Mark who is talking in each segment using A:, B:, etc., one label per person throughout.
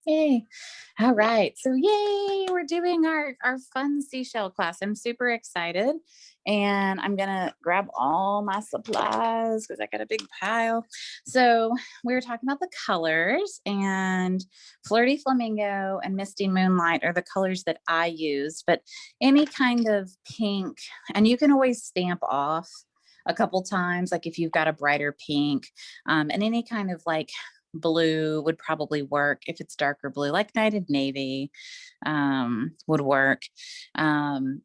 A: Yay. All right. So yay, we're doing our fun seashell class. I'm super excited. And I'm gonna grab all my supplies because I got a big pile. So we were talking about the colors, and Flirty Flamingo and Misty Moonlight are the colors that I used, but any kind of pink, and you can always stamp off a couple times, like if you've got a brighter pink, and any kind of like blue would probably work. If it's darker blue, like Nighted Navy, would work.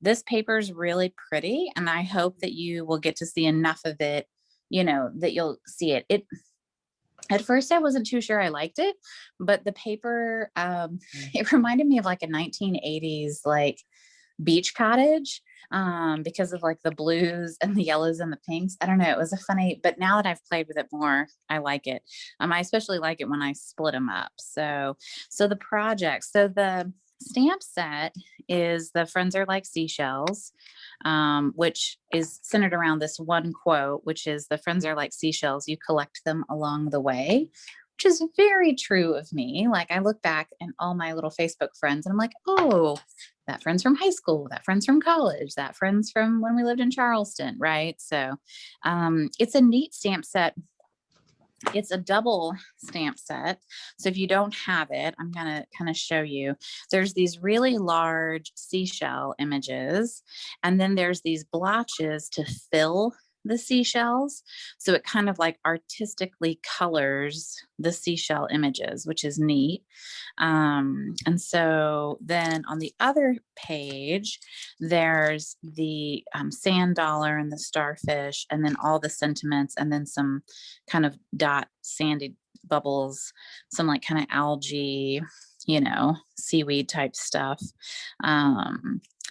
A: This paper is really pretty, and I hope that you will get to see enough of it, that you'll see it. At first I wasn't too sure I liked it, but the paper, it reminded me of like a 1980s, like beach cottage, because of like the blues and the yellows and the pinks. I don't know. It was a funny, but now that I've played with it more, I like it. I especially like it when I split them up. So the stamp set is the Friends Are Like Seashells, which is centered around this one quote, which is the friends are like seashells. You collect them along the way, which is very true of me. Like I look back and all my little Facebook friends and I'm like, oh, that friend's from high school, that friend's from college, that friend's from when we lived in Charleston, right? So it's a neat stamp set. It's a double stamp set. So if you don't have it, I'm going to kind of show you. There's these really large seashell images, and then there's these blotches to fill the seashells. So it kind of like artistically colors the seashell images, which is neat. And so then on the other page, there's the sand dollar and the starfish, and then all the sentiments, and then some kind of dot sandy bubbles, some like kind of algae, seaweed type stuff.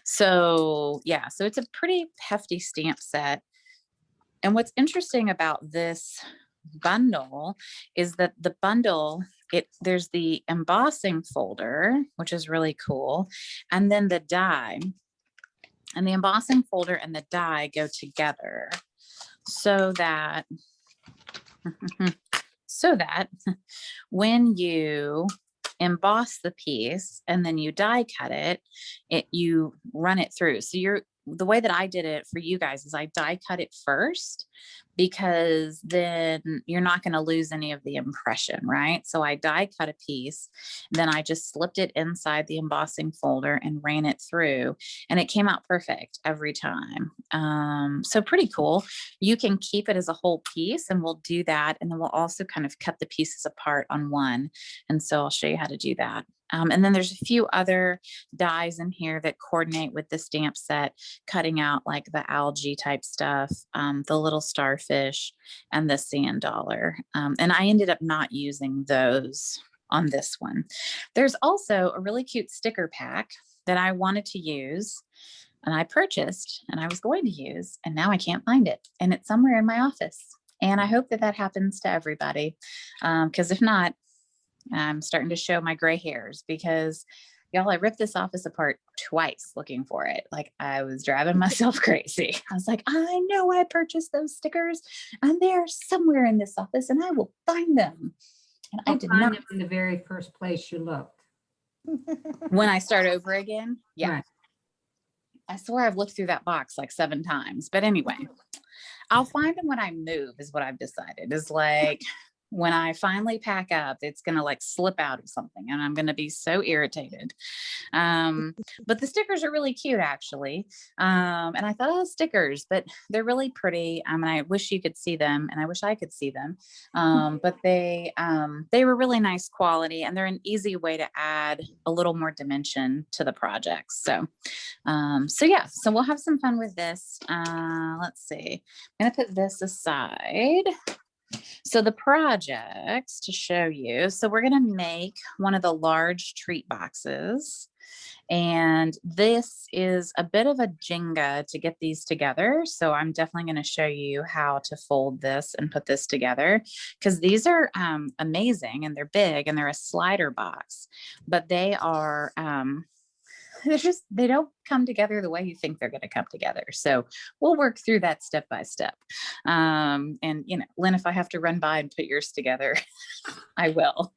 A: So it's a pretty hefty stamp set. And what's interesting about this bundle is that the bundle, there's the embossing folder, which is really cool, and then the die. And the embossing folder and the die go together so that when you emboss the piece and then you die cut it, you run it through. So the way that I did it for you guys is I die cut it first, because then you're not going to lose any of the impression, right? So I die cut a piece, then I just slipped it inside the embossing folder and ran it through, and it came out perfect every time. So pretty cool. You can keep it as a whole piece, and we'll do that. And then we'll also kind of cut the pieces apart on one. And so I'll show you how to do that. And then there's a few other dies in here that coordinate with the stamp set, cutting out like the algae type stuff, the little starfish, and the sand dollar. And I ended up not using those on this one. There's also a really cute sticker pack that I wanted to use, and I purchased, and I was going to use, and now I can't find it. And it's somewhere in my office. And I hope that happens to everybody, because if not, I'm starting to show my gray hairs, because y'all, I ripped this office apart twice looking for it. Like I was driving myself crazy. I was like, I know I purchased those stickers, and they're somewhere in this office, and I will find them. And I did not.
B: Them in the very first place you looked.
A: When I start over again, yeah.
B: Right.
A: I swear I've looked through that box like 7 times. But anyway, I'll find them when I move, is what I've decided. Is like, when I finally pack up, it's going to like slip out of something, and I'm going to be so irritated. But the stickers are really cute, actually. And I thought, oh, stickers, but they're really pretty. And I wish you could see them, and I wish I could see them. But they were really nice quality, and they're an easy way to add a little more dimension to the project. So we'll have some fun with this. Let's see. I'm going to put this aside. So the projects to show you. So we're going to make one of the large treat boxes. And this is a bit of a Jenga to get these together. So I'm definitely going to show you how to fold this and put this together, because these are amazing, and they're big, and they're a slider box, but they are they don't come together the way you think they're going to come together. So we'll work through that step by step. And Lynn, if I have to run by and put yours together, I will.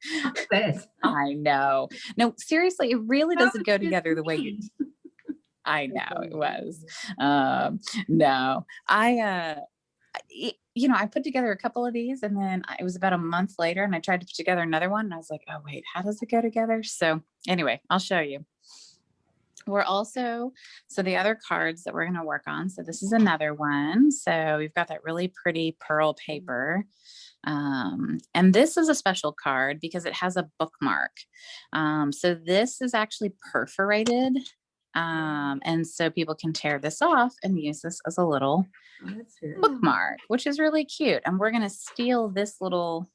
A: I know. No, seriously, it really
B: That
A: doesn't
B: was
A: go
B: just
A: together the way you.
B: mean.
A: I
B: That's
A: know it
B: funny.
A: was. No, I put together a couple of these, and then it was about a month later, and I tried to put together another one, and I was like, oh wait, how does it go together? So anyway, I'll show you. So the other cards that we're going to work on. So this is another one. So we've got that really pretty pearl paper. And this is a special card because it has a bookmark. So this is actually perforated. And so people can tear this off and use this as a little
B: Oh, that's very
A: bookmark, which is really cute. And we're going to steal this little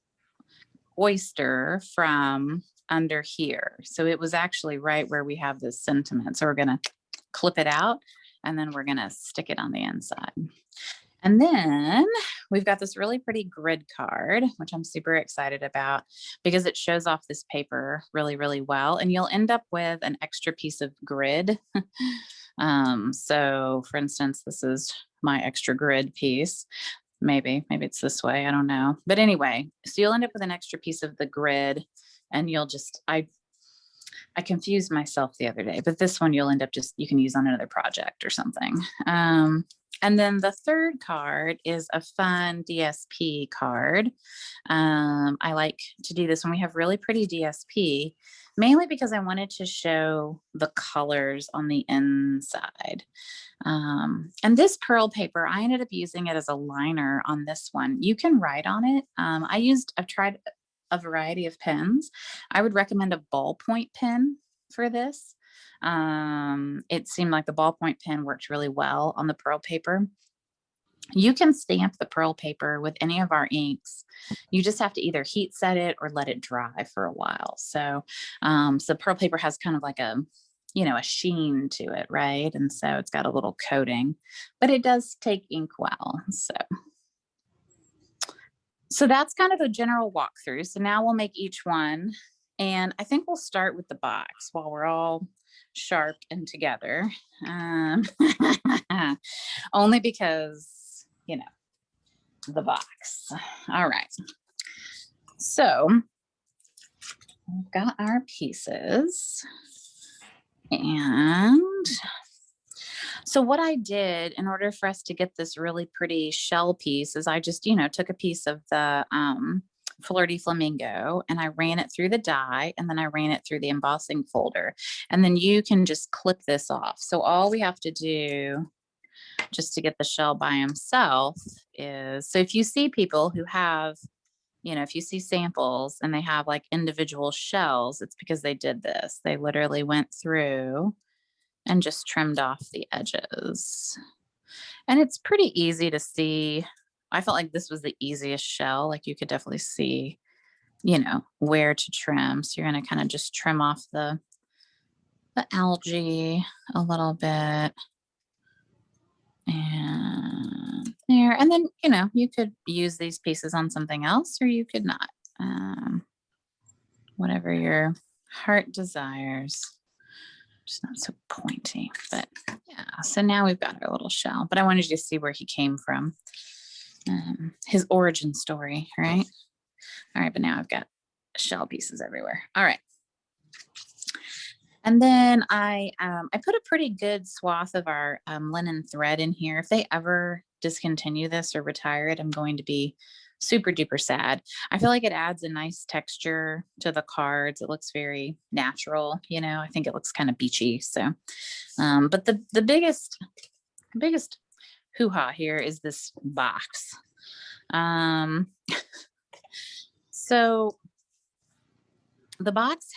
A: oyster from under here. So it was actually right where we have this sentiment. So we're going to clip it out, and then we're going to stick it on the inside. And then we've got this really pretty grid card, which I'm super excited about because it shows off this paper really, really well. And you'll end up with an extra piece of grid. So for instance, this is my extra grid piece. Maybe it's this way. I don't know. But anyway, so you'll end up with an extra piece of the grid, and you'll just, I confused myself the other day, but this one you'll end up you can use on another project or something. And then the third card is a fun DSP card. I like to do this when we have really pretty DSP, mainly because I wanted to show the colors on the inside. And this pearl paper, I ended up using it as a liner on this one. You can write on it. I've tried a variety of pens. I would recommend a ballpoint pen for this. It seemed like the ballpoint pen worked really well on the pearl paper. You can stamp the pearl paper with any of our inks. You just have to either heat set it or let it dry for a while. So pearl paper has kind of like a sheen to it, right? And so it's got a little coating, but it does take ink well. So that's kind of a general walkthrough. So now we'll make each one. And I think we'll start with the box while we're all sharp and together. Only because, the box. All right. So we've got our pieces. And so what I did in order for us to get this really pretty shell piece is I just, took a piece of the Flirty Flamingo and I ran it through the die, and then I ran it through the embossing folder. And then you can just clip this off. So all we have to do just to get the shell by himself is, so if you see people who have, if you see samples and they have like individual shells, it's because they did this. They literally went through and just trimmed off the edges. And it's pretty easy to see. I felt like this was the easiest shell. Like you could definitely see, where to trim. So you're going to kind of just trim off the algae a little bit. And there. And then, you could use these pieces on something else, or you could not. Whatever your heart desires. Just not so pointy, but yeah. So now we've got our little shell, but I wanted you to see where he came from. His origin story, right? All right, but now I've got shell pieces everywhere. All right. And then I put a pretty good swath of our linen thread in here. If they ever discontinue this or retire it, I'm going to be super duper sad. I feel like it adds a nice texture to the cards. It looks very natural, I think it looks kind of beachy. So, but the biggest hoo-ha here is this box. So the box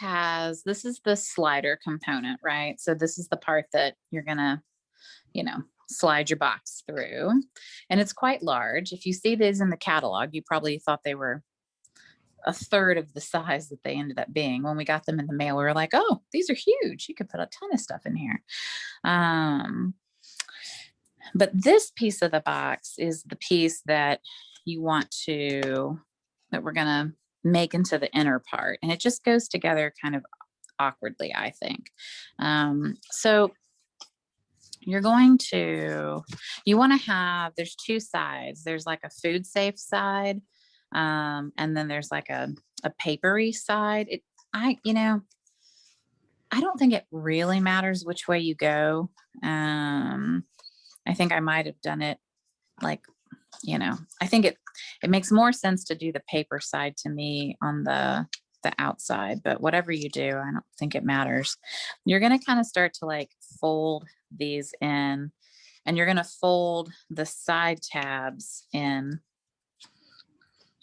A: this is the slider component, right? So this is the part that you're gonna, slide your box through. And it's quite large. If you see these in the catalog, you probably thought they were a third of the size that they ended up being. When we got them in the mail, we were like, oh, these are huge. You could put a ton of stuff in here. But this piece of the box is the piece that we're gonna make into the inner part. And it just goes together kind of awkwardly, I think. So you want to have, there's two sides. There's like a food safe side. And then there's like a papery side. you know, I don't think it really matters which way you go. I think I might have done it like, I think it makes more sense to do the paper side to me on the outside, but whatever you do, I don't think it matters. You're going to kind of start to like fold these in, and you're going to fold the side tabs in.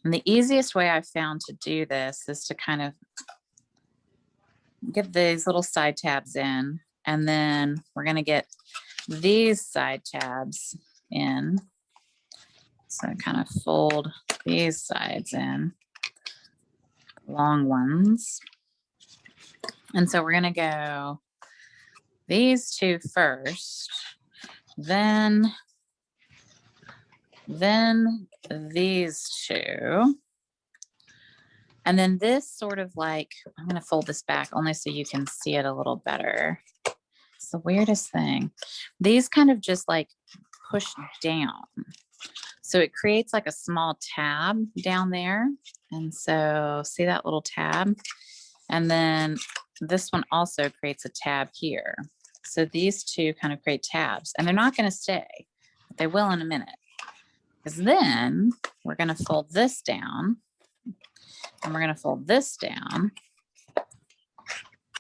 A: And the easiest way I've found to do this is to kind of get these little side tabs in, and then we're going to get these side tabs in. So kind of fold these sides in, long ones. And so we're going to go these two first, then these two. And then this sort of like, I'm going to fold this back only so you can see it a little better. It's the weirdest thing. These kind of just like push down. So it creates like a small tab down there. And so see that little tab? And then this one also creates a tab here. So these two kind of create tabs, and they're not going to stay, but they will in a minute. Because then we're going to fold this down, and we're going to fold this down.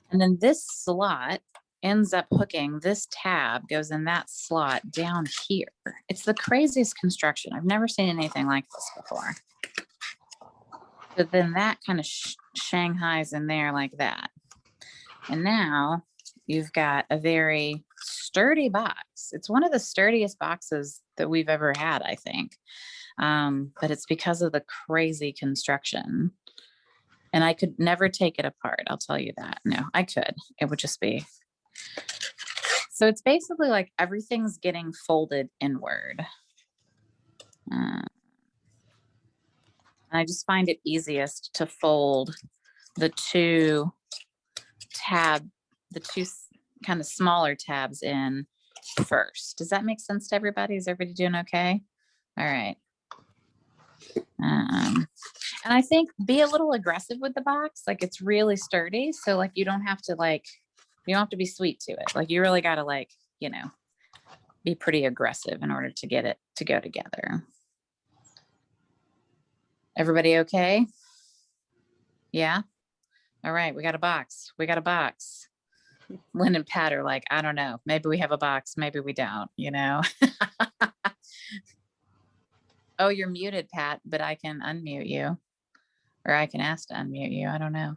A: And then this slot ends up hooking, this tab goes in that slot down here. It's the craziest construction. I've never seen anything like this before. But then that kind of shanghais in there like that. And now you've got a very sturdy box. It's one of the sturdiest boxes that we've ever had, I think. But it's because of the crazy construction. And I could never take it apart. I'll tell you that. No, I could. It would just be. So it's basically like everything's getting folded inward. I just find it easiest to fold the two kind of smaller tabs in first. Does that make sense to everybody? Is everybody doing okay? All right. And I think be a little aggressive with the box. Like it's really sturdy. So like you don't have to be sweet to it. Like you really got to like, be pretty aggressive in order to get it to go together. Everybody okay? Yeah. All right. We got a box. Lynn and Pat are like, I don't know. Maybe we have a box. Maybe we don't, Oh, you're muted, Pat, but I can unmute you, or I can ask to unmute you. I don't know.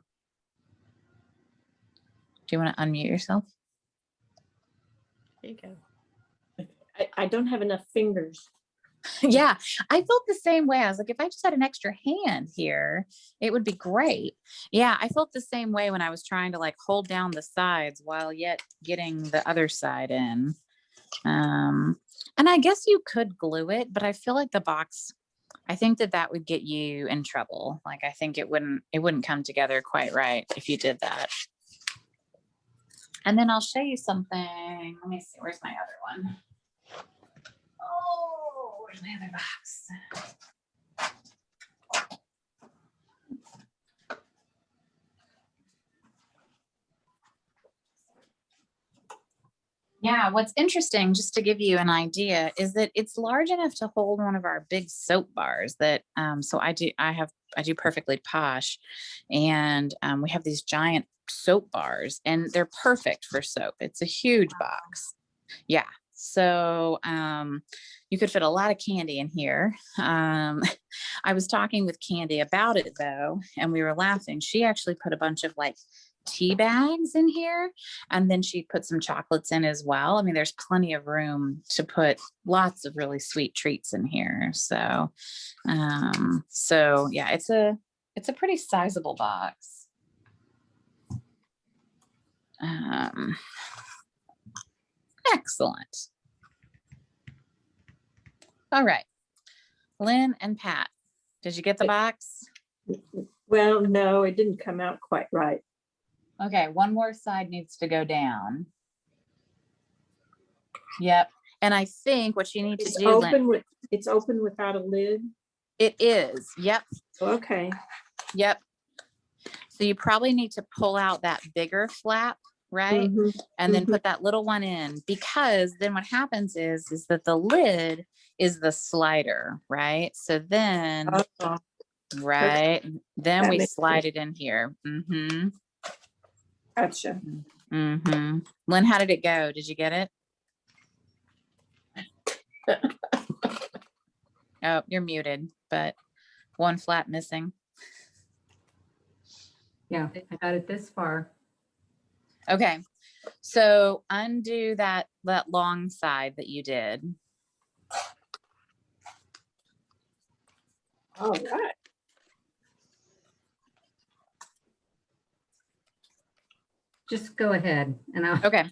A: Do you want to unmute yourself?
C: There you go. I don't have enough fingers.
A: Yeah, I felt the same way. I was like, if I just had an extra hand here, it would be great. Yeah, I felt the same way when I was trying to like hold down the sides while yet getting the other side in. And I guess you could glue it, but I feel like the box, I think that would get you in trouble. Like, I think it wouldn't come together quite right if you did that. And then I'll show you something. Let me see, where's my other one? Oh, where's my other box? Yeah, what's interesting, just to give you an idea, is that it's large enough to hold one of our big soap bars that, so I do Perfectly Posh, and we have these giant soap bars, and they're perfect for soap. It's a huge box. Yeah. So you could fit a lot of candy in here. I was talking with Candy about it though, and we were laughing. She actually put a bunch of like tea bags in here, and then she put some chocolates in as well. I mean, there's plenty of room to put lots of really sweet treats in here. So yeah, it's a pretty sizable box. Excellent. All right, Lynn and Pat, did you get the box?
C: Well, no, it didn't come out quite right.
A: Okay, one more side needs to go down. Yep. And I think what you need to do, Lynn,
C: it's open without a lid.
A: it is. Yep.
C: Okay.
A: Yep. So you probably need to pull out that bigger flap, right?
C: Mhm,
A: And then
C: mhm.
A: put that little one in, because then what happens is that the lid is the slider, right? So then,
C: Oh,
A: right, then
C: that
A: we
C: makes
A: slide
C: sense.
A: it in here. Mm-hmm.
C: Gotcha.
A: Mm-hmm. Lynn, how did it go? Did you get it? Oh, you're muted, but one flap missing.
B: Yeah, I got it this far.
A: Okay. So undo that long side that you did.
C: All right.
B: Just go ahead and I'll,
A: Okay.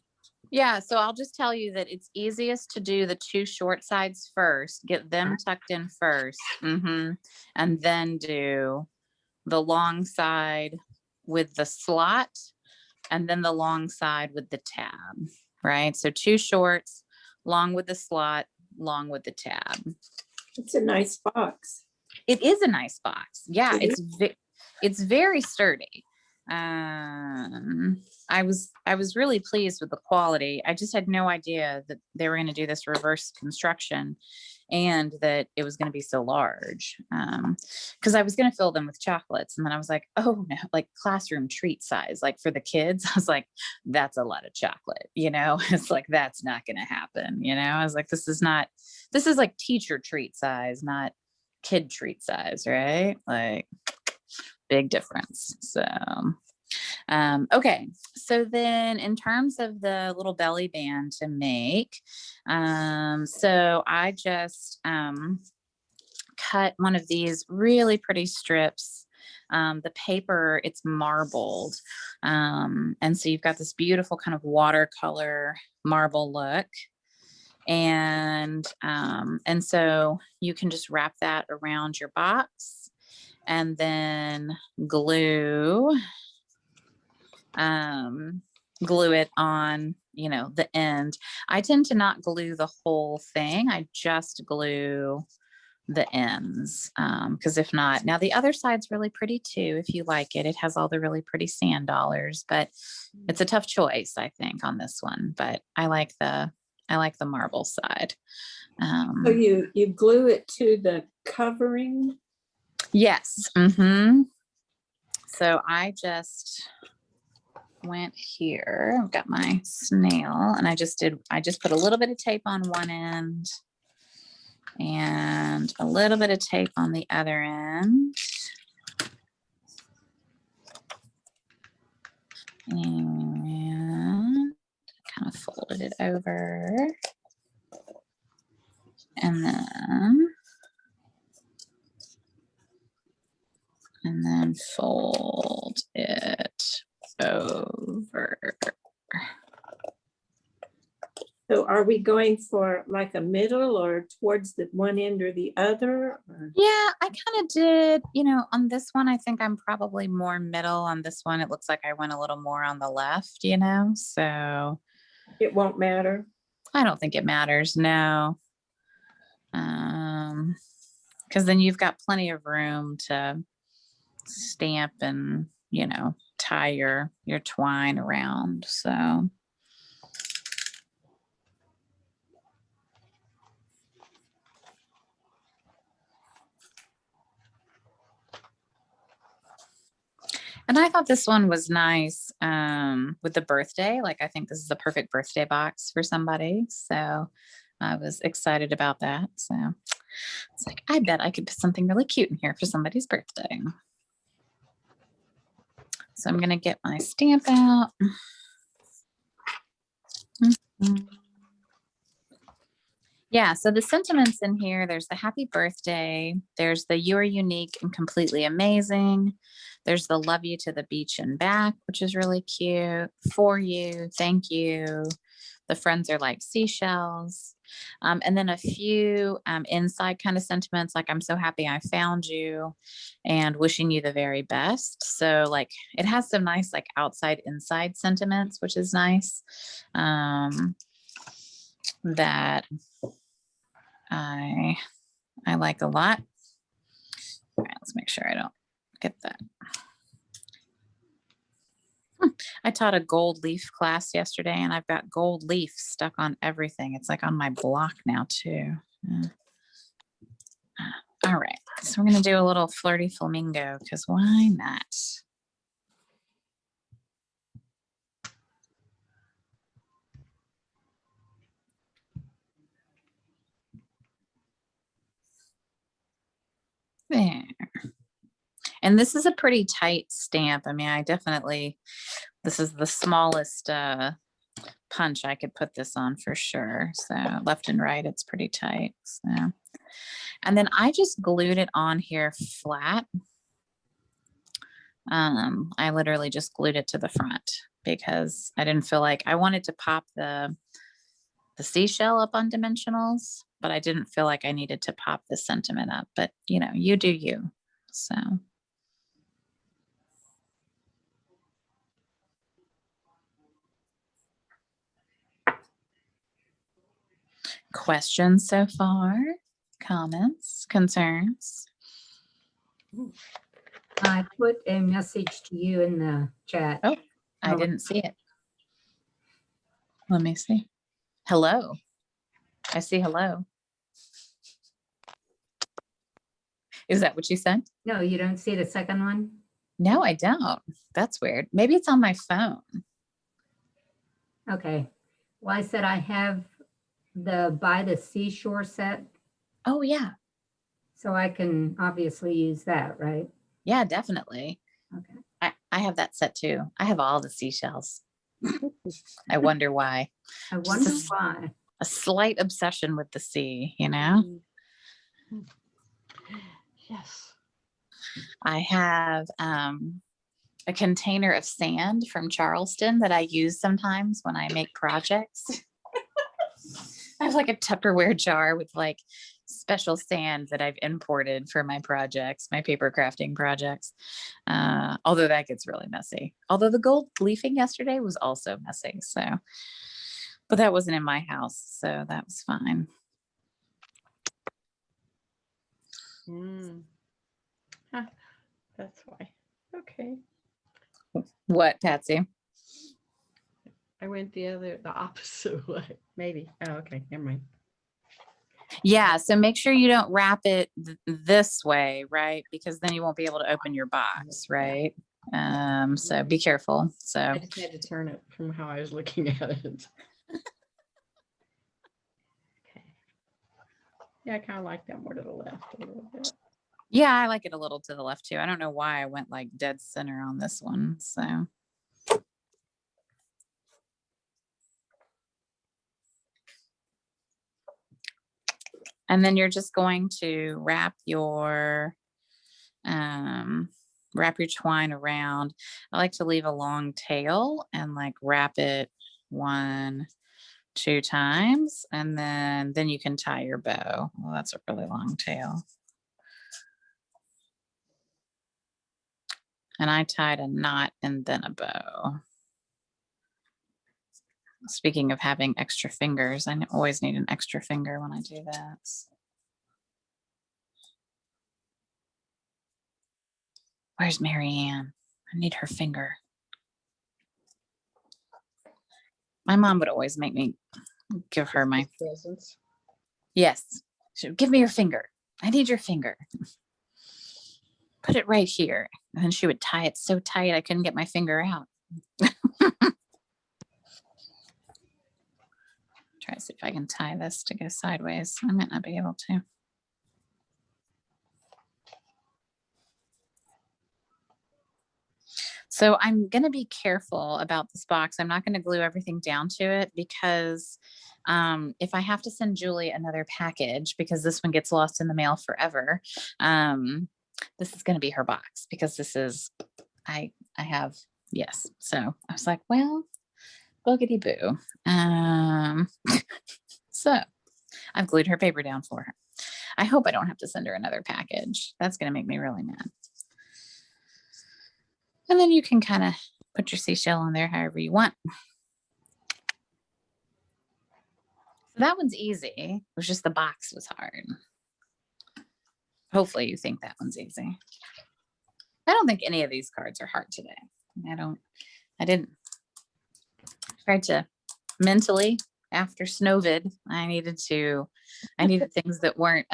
A: Yeah, so I'll just tell you that it's easiest to do the two short sides first, get them tucked in first, and then do the long side with the slot, and then the long side with the tab, right? So two shorts, long with the slot, long with the tab.
C: It's a nice box.
A: It is a nice box. Yeah,
C: It
A: it's very sturdy. I was really pleased with the quality. I just had no idea that they were going to do this reverse construction and that it was going to be so large. Because I was going to fill them with chocolates, and then I was like, oh no, like classroom treat size, like for the kids. I was like, that's a lot of chocolate, It's like, that's not going to happen, I was like, this is like teacher treat size, not kid treat size, right? Like, big difference. So okay, so then in terms of the little belly band to make, so I just cut one of these really pretty strips. The paper, it's marbled, and so you've got this beautiful kind of watercolor marble look. And so you can just wrap that around your box and then glue it on, the end. I tend to not glue the whole thing. I just glue the ends. Because if not, now the other side's really pretty too, if you like it. It has all the really pretty sand dollars, but it's a tough choice, I think, on this one. But I like the marble side.
C: So you glue it to the covering?
A: Yes. So I just went here. I've got my snail, and I just put a little bit of tape on one end and a little bit of tape on the other end. And kind of folded it over. And then fold it over.
C: So are we going for like a middle or towards the one end or the other?
A: Yeah, I kind of did, on this one, I think I'm probably more middle. On this one, it looks like I went a little more on the left, so.
C: It won't matter.
A: I don't think it matters, no. Because then you've got plenty of room to stamp and, tie your twine around, so. And I thought this one was nice with the birthday. Like, I think this is the perfect birthday box for somebody. So I was excited about that. So it's like, I bet I could put something really cute in here for somebody's birthday. So I'm going to get my stamp out. Yeah, so the sentiments in here, there's the happy birthday, there's the you are unique and completely amazing, there's the love you to the beach and back, which is really cute, for you, thank you, the friends are like seashells, and then a few inside kind of sentiments, like I'm so happy I found you and wishing you the very best. So like it has some nice like outside inside sentiments, which is nice. That I like a lot. All right, let's make sure I don't get that. I taught a gold leaf class yesterday and I've got gold leaf stuck on everything. It's like on my block now too. Yeah. All right, so we're gonna do a little flirty flamingo because why not? There. And this is a pretty tight stamp. I mean, this is the smallest punch I could put this on for sure. So left and right, it's pretty tight. So, and then I just glued it on here flat. I literally just glued it to the front because I didn't feel like I wanted to pop the seashell up on dimensionals, but I didn't feel like I needed to pop the sentiment up. But you do you. So. Questions so far? Comments, concerns?
B: I put a message to you in the chat.
A: Oh, I didn't see it. Let me see. Hello. I see hello. Is that what you said?
B: No, you don't see the second one?
A: No, I don't. That's weird. Maybe it's on my phone.
B: Okay. Well, I said I have the By the Seashore set,
A: Oh, yeah.
B: so I can obviously use that, right?
A: Yeah, definitely.
B: Okay.
A: I have that set too. I have all the seashells. I wonder why.
B: I
A: Just
B: wonder why.
A: A slight obsession with the sea, you know?
C: Yes.
A: I have a container of sand from Charleston that I use sometimes when I make projects. I have like a Tupperware jar with like special sand that I've imported for my projects, my paper crafting projects. Although that gets really messy. Although the gold leafing yesterday was also messy. So, but that wasn't in my house. So that was fine.
C: Huh, that's why. Okay.
A: What, Patsy?
C: I went the opposite way. Maybe. Oh, okay. Never mind.
A: Yeah, so make sure you don't wrap it this way, right? Because then you won't be able to open your box, right? So be careful.
C: I
A: So
C: just had to turn it from how I was looking at it. Okay. Yeah, I kind of like that more to the left a little bit.
A: yeah, I like it a little to the left too. I don't know why I went like dead center on this one. So and then you're just going to wrap your twine around. I like to leave a long tail and like wrap it 1, 2 times, and then you can tie your bow. Well, that's a really long tail. And I tied a knot and then a bow. Speaking of having extra fingers, I always need an extra finger when I do that. Where's Marianne? I need her finger. My mom would always make me give her my
C: presents.
A: yes. She would, give me your finger. I need your finger. Put it right here. And then she would tie it so tight I couldn't get my finger out. Try to see if I can tie this to go sideways. I might not be able to. So I'm going to be careful about this box. I'm not going to glue everything down to it because if I have to send Julie another package because this one gets lost in the mail forever, this is going to be her box because this is, I have, yes. So I was like, well, boogity boo. So I've glued her paper down for her. I hope I don't have to send her another package. That's going to make me really mad. And then you can kind of put your seashell on there however you want. That one's easy. It was just the box was hard. Hopefully you think that one's easy. I don't think any of these cards are hard today. I I didn't. Tried to mentally after Snowvid, I needed things that weren't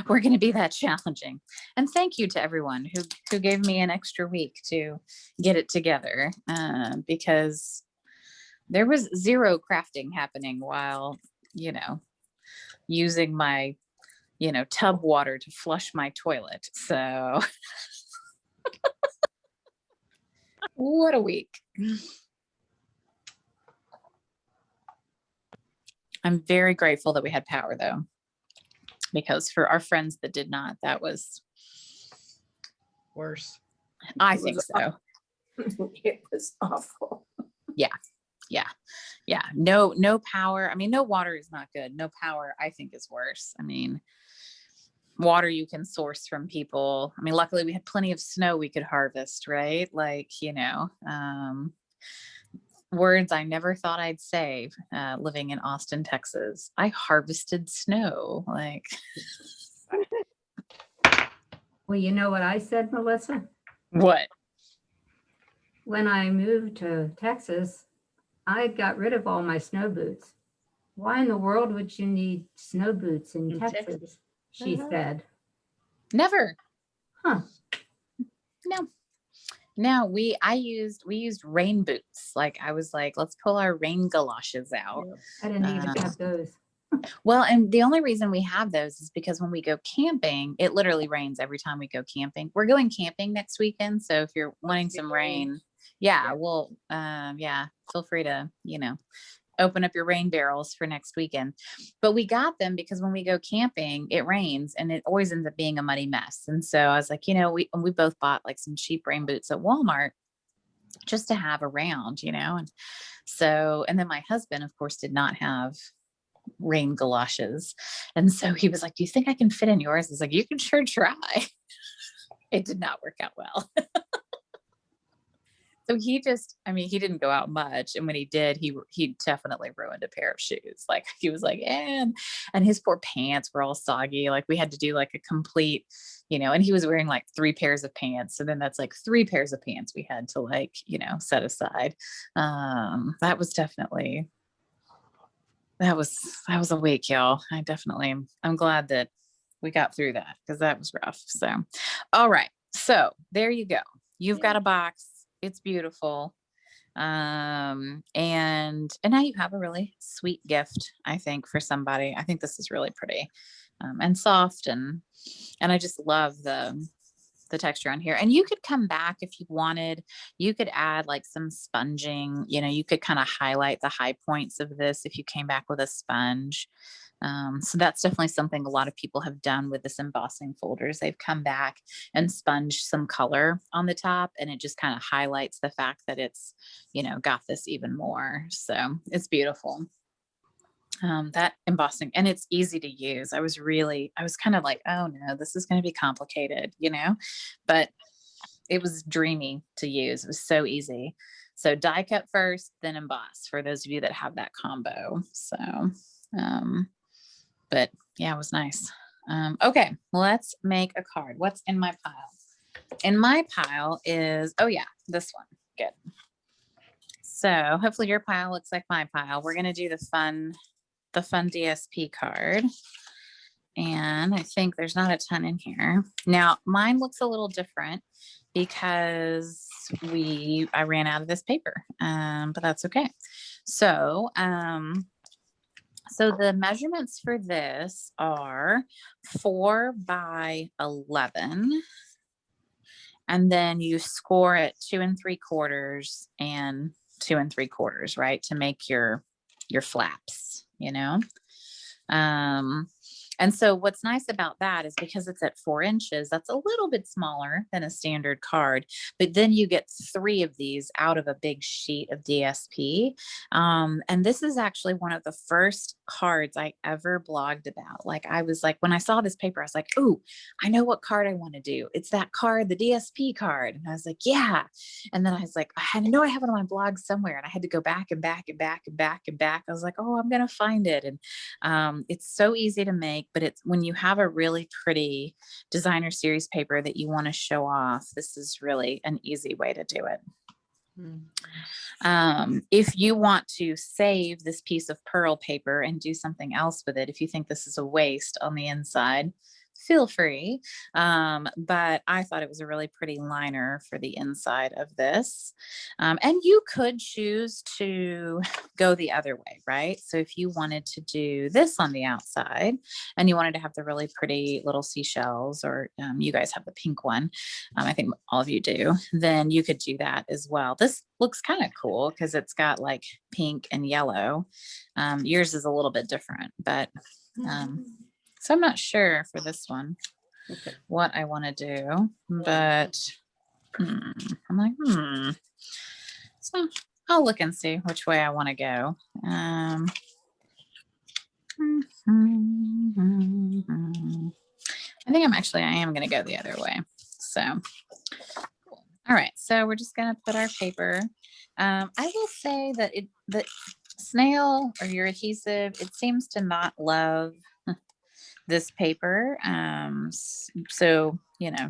A: were going to be that challenging. And thank you to everyone who gave me an extra week to get it together, because there was zero crafting happening while, using my, tub water to flush my toilet. So what a week. I'm very grateful that we had power though, because for our friends that did not, that was
D: Worse.
A: I
C: It
A: think
C: was
A: so.
C: It was awful.
A: Yeah. No power. I mean, no water is not good. No power, I think, is worse. I mean, water you can source from people. I mean, luckily we had plenty of snow we could harvest, right? Like, words I never thought I'd say, living in Austin, Texas. I harvested snow. Like,
B: Well, you know what I said, Melissa?
A: what?
B: When I moved to Texas, I got rid of all my snow boots. Why in the world would you need snow boots in
C: In
B: Texas?
C: Texas.
B: She
C: Uh-huh.
B: said.
A: Never.
B: Huh.
A: No, we used rain boots. Like, I was like, let's pull our rain galoshes out.
C: Yep.
B: I didn't even have those.
A: Well, and the only reason we have those is because when we go camping, it literally rains every time we go camping. We're going camping next weekend. So if you're wanting some rain, yeah, well, feel free to, open up your rain barrels for next weekend. But we got them because when we go camping, it rains and it always ends up being a muddy mess. And so I was like, we both bought like some cheap rain boots at Walmart just to have around, and so, and then my husband, of course, did not have rain galoshes. And so he was like, do you think I can fit in yours? I was like, you can sure try. It did not work out well. So he didn't go out much. And when he did, he definitely ruined a pair of shoes. Like, he was like, and his poor pants were all soggy. Like, we had to do like a complete, and he was wearing like 3 pairs of pants. So then that's like 3 pairs of pants we had to like, set aside. That was a week, y'all. I'm glad that we got through that because that was rough. So, all right. So there you go. You've got a box. It's beautiful. And now you have a really sweet gift, I think, for somebody. I think this is really pretty, and soft, and I just love the texture on here. And you could come back if you wanted. You could add like some sponging, you could kind of highlight the high points of this if you came back with a sponge. So that's definitely something a lot of people have done with this embossing folders. They've come back and sponged some color on the top, and it just kind of highlights the fact that it's, got this even more. So it's beautiful. That embossing, and it's easy to use. I was kind of like, oh no, this is going to be complicated, but it was dreamy to use. It was so easy. So die cut first, then emboss, for those of you that have that combo. So, but yeah, it was nice. Okay, let's make a card. What's in my pile? In my pile is, this one. Good. So hopefully your pile looks like my pile. We're going to do the fun DSP card. And I think there's not a ton in here. Now, mine looks a little different because I ran out of this paper, but that's okay. So the measurements for this are 4 by 11. And then you score it 2 3/4 and 2 3/4, right? To make your flaps, and so what's nice about that is because it's at 4 inches, that's a little bit smaller than a standard card, but then you get 3 of these out of a big sheet of DSP. And this is actually one of the first cards I ever blogged about. Like, I was like, when I saw this paper, I was like, oh, I know what card I want to do. It's that card, the DSP card. And I was like, yeah. And then I was like, I have it on my blog somewhere. And I had to go back and back and back and back and back. I was like, oh, I'm going to find it. And it's so easy to make, but it's when you have a really pretty designer series paper that you want to show off, this is really an easy way to do it. If you want to save this piece of pearl paper and do something else with it, if you think this is a waste on the inside, feel free. But I thought it was a really pretty liner for the inside of this. And you could choose to go the other way, right? So if you wanted to do this on the outside and you wanted to have the really pretty little seashells, or you guys have the pink one, I think all of you do, then you could do that as well. This looks kind of cool because it's got like pink and yellow. Yours is a little bit different, but so I'm not sure for this one what I want to do, but I'm like, so I'll look and see which way I want to go. I think I am going to go the other way. So, cool. All right. So we're just going to put our paper. I will say that the snail or your adhesive, it seems to not love this paper. So,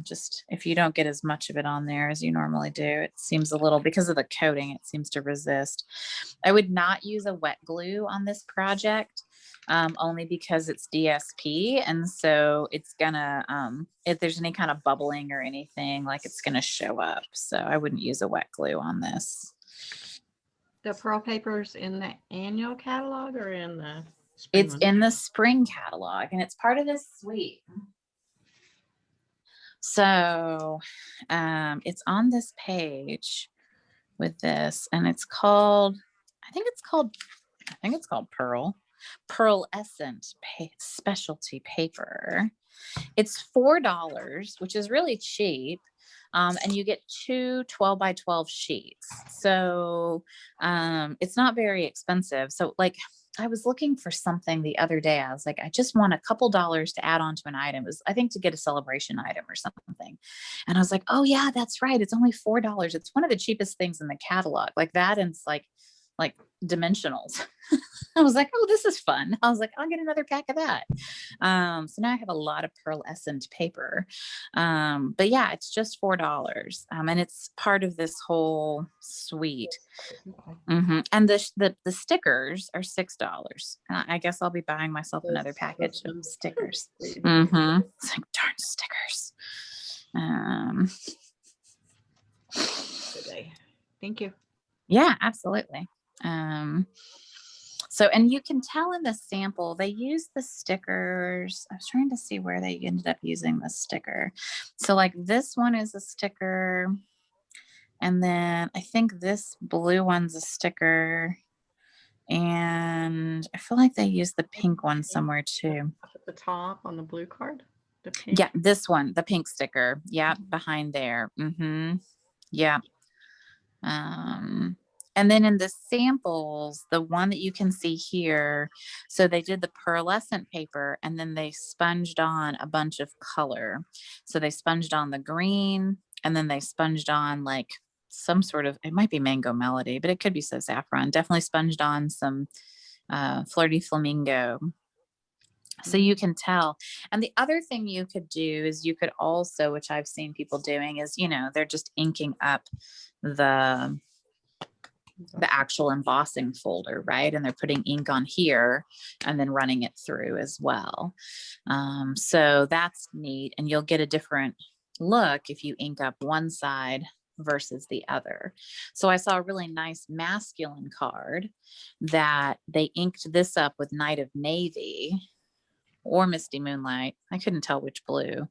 A: just if you don't get as much of it on there as you normally do, it seems a little, because of the coating, it seems to resist. I would not use a wet glue on this project, only because it's DSP. And so it's gonna, if there's any kind of bubbling or anything, like it's gonna show up. So I wouldn't use a wet glue on this.
D: The pearl papers in the annual catalog or in the spring
A: It's
D: one?
A: in the spring catalog and it's part of this suite. So it's on this page with this, and it's called, I think it's called Pearlescent specialty paper. It's $4, which is really cheap. And you get two 12 by 12 sheets. So it's not very expensive. So like, I was looking for something the other day. I was like, I just want a couple dollars to add on to an item. It was, I think, to get a celebration item or something. And I was like, oh yeah, that's right. It's only $4. It's one of the cheapest things in the catalog, like that. And it's like dimensionals. I was like, oh, this is fun. I was like, I'll get another pack of that. So now I have a lot of pearlescent paper. But yeah, it's just $4. And it's part of this whole suite. And the stickers are $6. I guess I'll be buying myself another package of stickers. It's like, darn stickers.
D: Thank you.
A: Yeah, absolutely. So, and you can tell in the sample, they use the stickers. I was trying to see where they ended up using the sticker. So like this one is a sticker. And then I think this blue one's a sticker. And I feel like they use the pink one somewhere too.
D: At the top on the blue card? The pink?
A: Yeah, this one, the pink sticker. Yeah, behind there. Yeah. And then in the samples, the one that you can see here, so they did the pearlescent paper and then they sponged on a bunch of color. So they sponged on the green and then they sponged on like some sort of, it might be Mango Melody, but it could be so saffron. Definitely sponged on some Flirty Flamingo. So you can tell. And the other thing you could do is you could also, which I've seen people doing, is, they're just inking up the actual embossing folder, right? And they're putting ink on here and then running it through as well. So that's neat. And you'll get a different look if you ink up one side versus the other. So I saw a really nice masculine card that they inked this up with Night of Navy or Misty Moonlight. I couldn't tell which blue,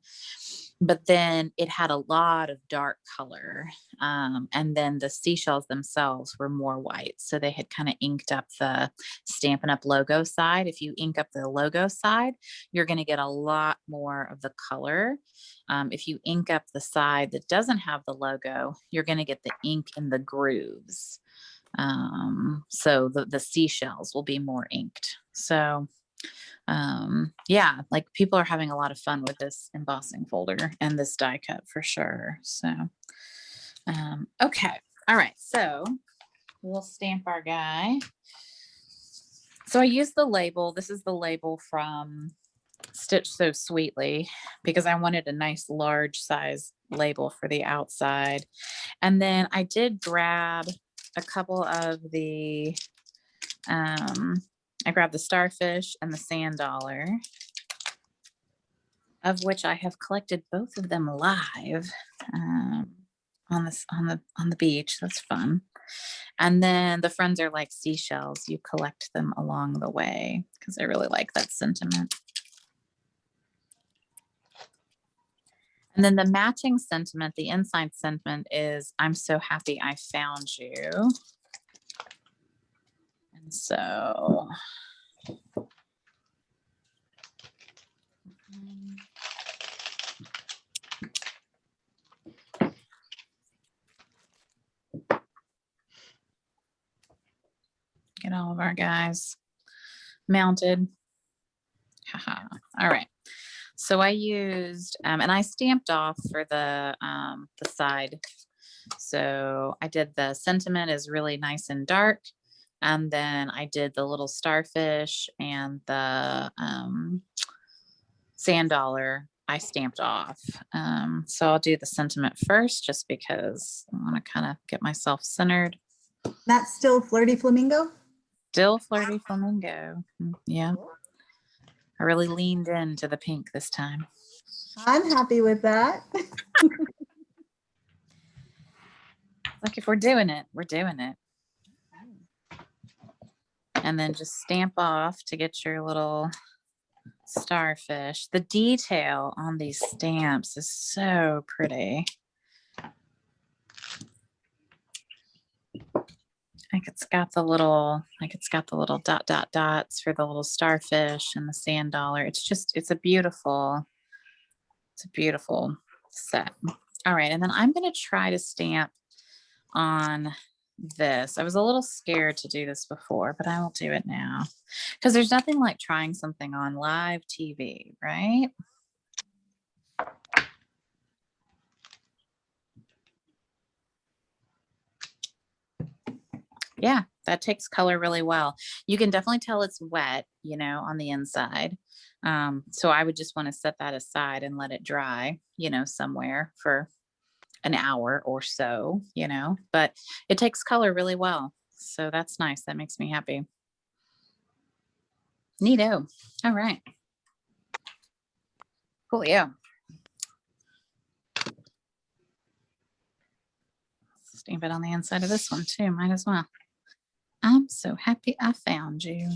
A: but then it had a lot of dark color. And then the seashells themselves were more white. So they had kind of inked up the Stampin' Up! Logo side. If you ink up the logo side, you're going to get a lot more of the color. If you ink up the side that doesn't have the logo, you're going to get the ink in the grooves. So the seashells will be more inked. So yeah, like people are having a lot of fun with this embossing folder and this die cut for sure. So okay, all right, so we'll stamp our guy. So I used the label. This is the label from stitched so sweetly because I wanted a nice large size label for the outside. And then I did grab a couple of the, I grabbed the starfish and the sand dollar, of which I have collected both of them live on the beach. That's fun. And then the friends are like seashells. You collect them along the way because I really like that sentiment. And then the matching sentiment, the inside sentiment is, I'm so happy I found you. And so get all of our guys mounted. Haha. All right. So I used, and I stamped off for the side. So I did the sentiment is really nice and dark. And then I did the little starfish and the sand dollar I stamped off. So I'll do the sentiment first, just because I want to kind of get myself centered.
E: That's still Flirty Flamingo?
A: Still Flirty Flamingo. Yeah. I really leaned into the pink this time.
E: I'm happy with that.
A: Like if we're doing it, we're doing it. And then just stamp off to get your little starfish. The detail on these stamps is so pretty. Like it's got the little dots for the little starfish and the sand dollar. It's a beautiful set. All right, and then I'm gonna try to stamp on this. I was a little scared to do this before, but I will do it now because there's nothing like trying something on live TV, right? Yeah, that takes color really well. You can definitely tell it's wet, on the inside. So I would just want to set that aside and let it dry, somewhere for an hour or so, but it takes color really well. So that's nice. That makes me happy. Neato. All right. Cool. Yeah. Stamp it on the inside of this one too. Might as well. I'm so happy I found you.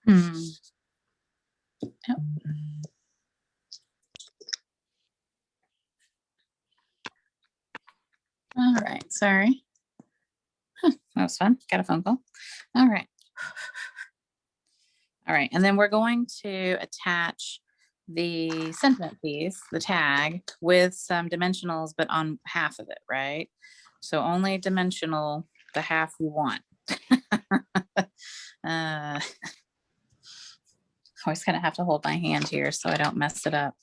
A: Yep. All right, sorry. That was fun. Got a phone call. All right. All right, and then we're going to attach the sentiment piece, the tag, with some dimensionals, but on half of it, right? So only dimensional the half we want. Always kind of have to hold my hand here so I don't mess it up.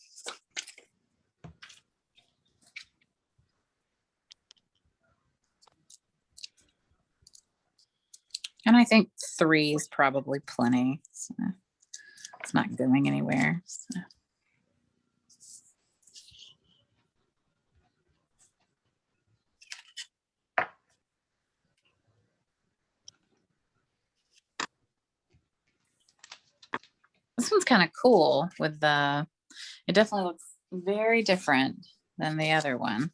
A: And I think 3 is probably plenty. So it's not going anywhere. So. This one's kind of cool with it definitely looks very different than the other one.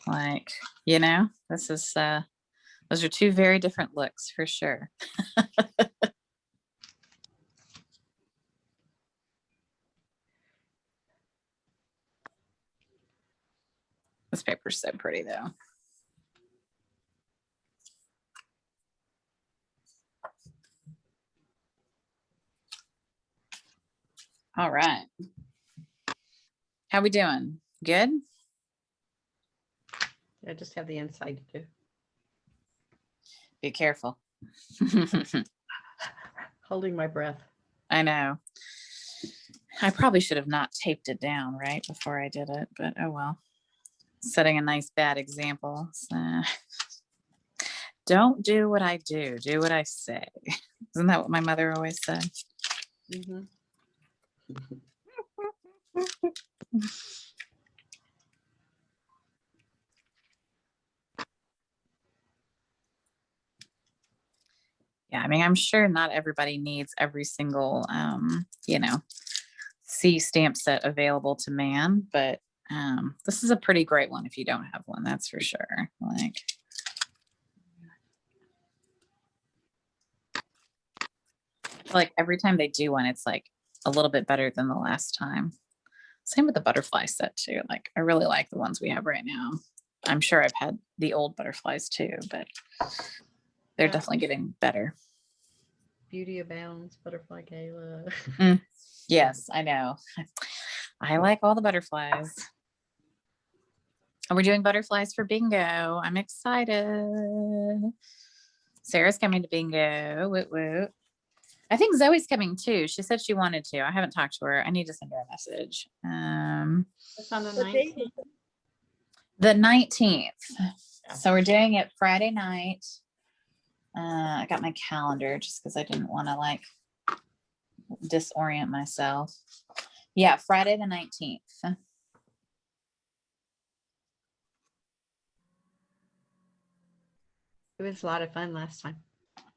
A: Like, this is, those are 2 very different looks for sure. This paper's so pretty though. All right. How we doing? Good?
D: I just have the inside to do.
A: Be careful.
D: Holding my breath.
A: I know. I probably should have not taped it down right before I did it, but oh well. Setting a nice bad example. So. Don't do what I do what I say. Isn't that what my mother always said?
D: Mhm.
A: Yeah, I mean, I'm sure not everybody needs every single, C stamp set available to man, but this is a pretty great one if you don't have one, that's for sure. Like every time they do one, it's like a little bit better than the last time. Same with the butterfly set too. Like I really like the ones we have right now. I'm sure I've had the old butterflies too, but they're
D: Yeah.
A: definitely getting better.
D: Beauty Abounds, Butterfly Gala.
A: Yes, I know. I like all the butterflies. And we're doing butterflies for bingo. I'm excited. Sarah's coming to bingo. Woot woot. I think Zoe's coming too. She said she wanted to. I haven't talked to her. I need to send her a message.
D: It's on the
C: What date
D: 19th.
A: The 19th. So we're doing it Friday night. I got my calendar just because I didn't want to like disorient myself. Yeah, Friday the 19th.
D: It was a lot of fun last time.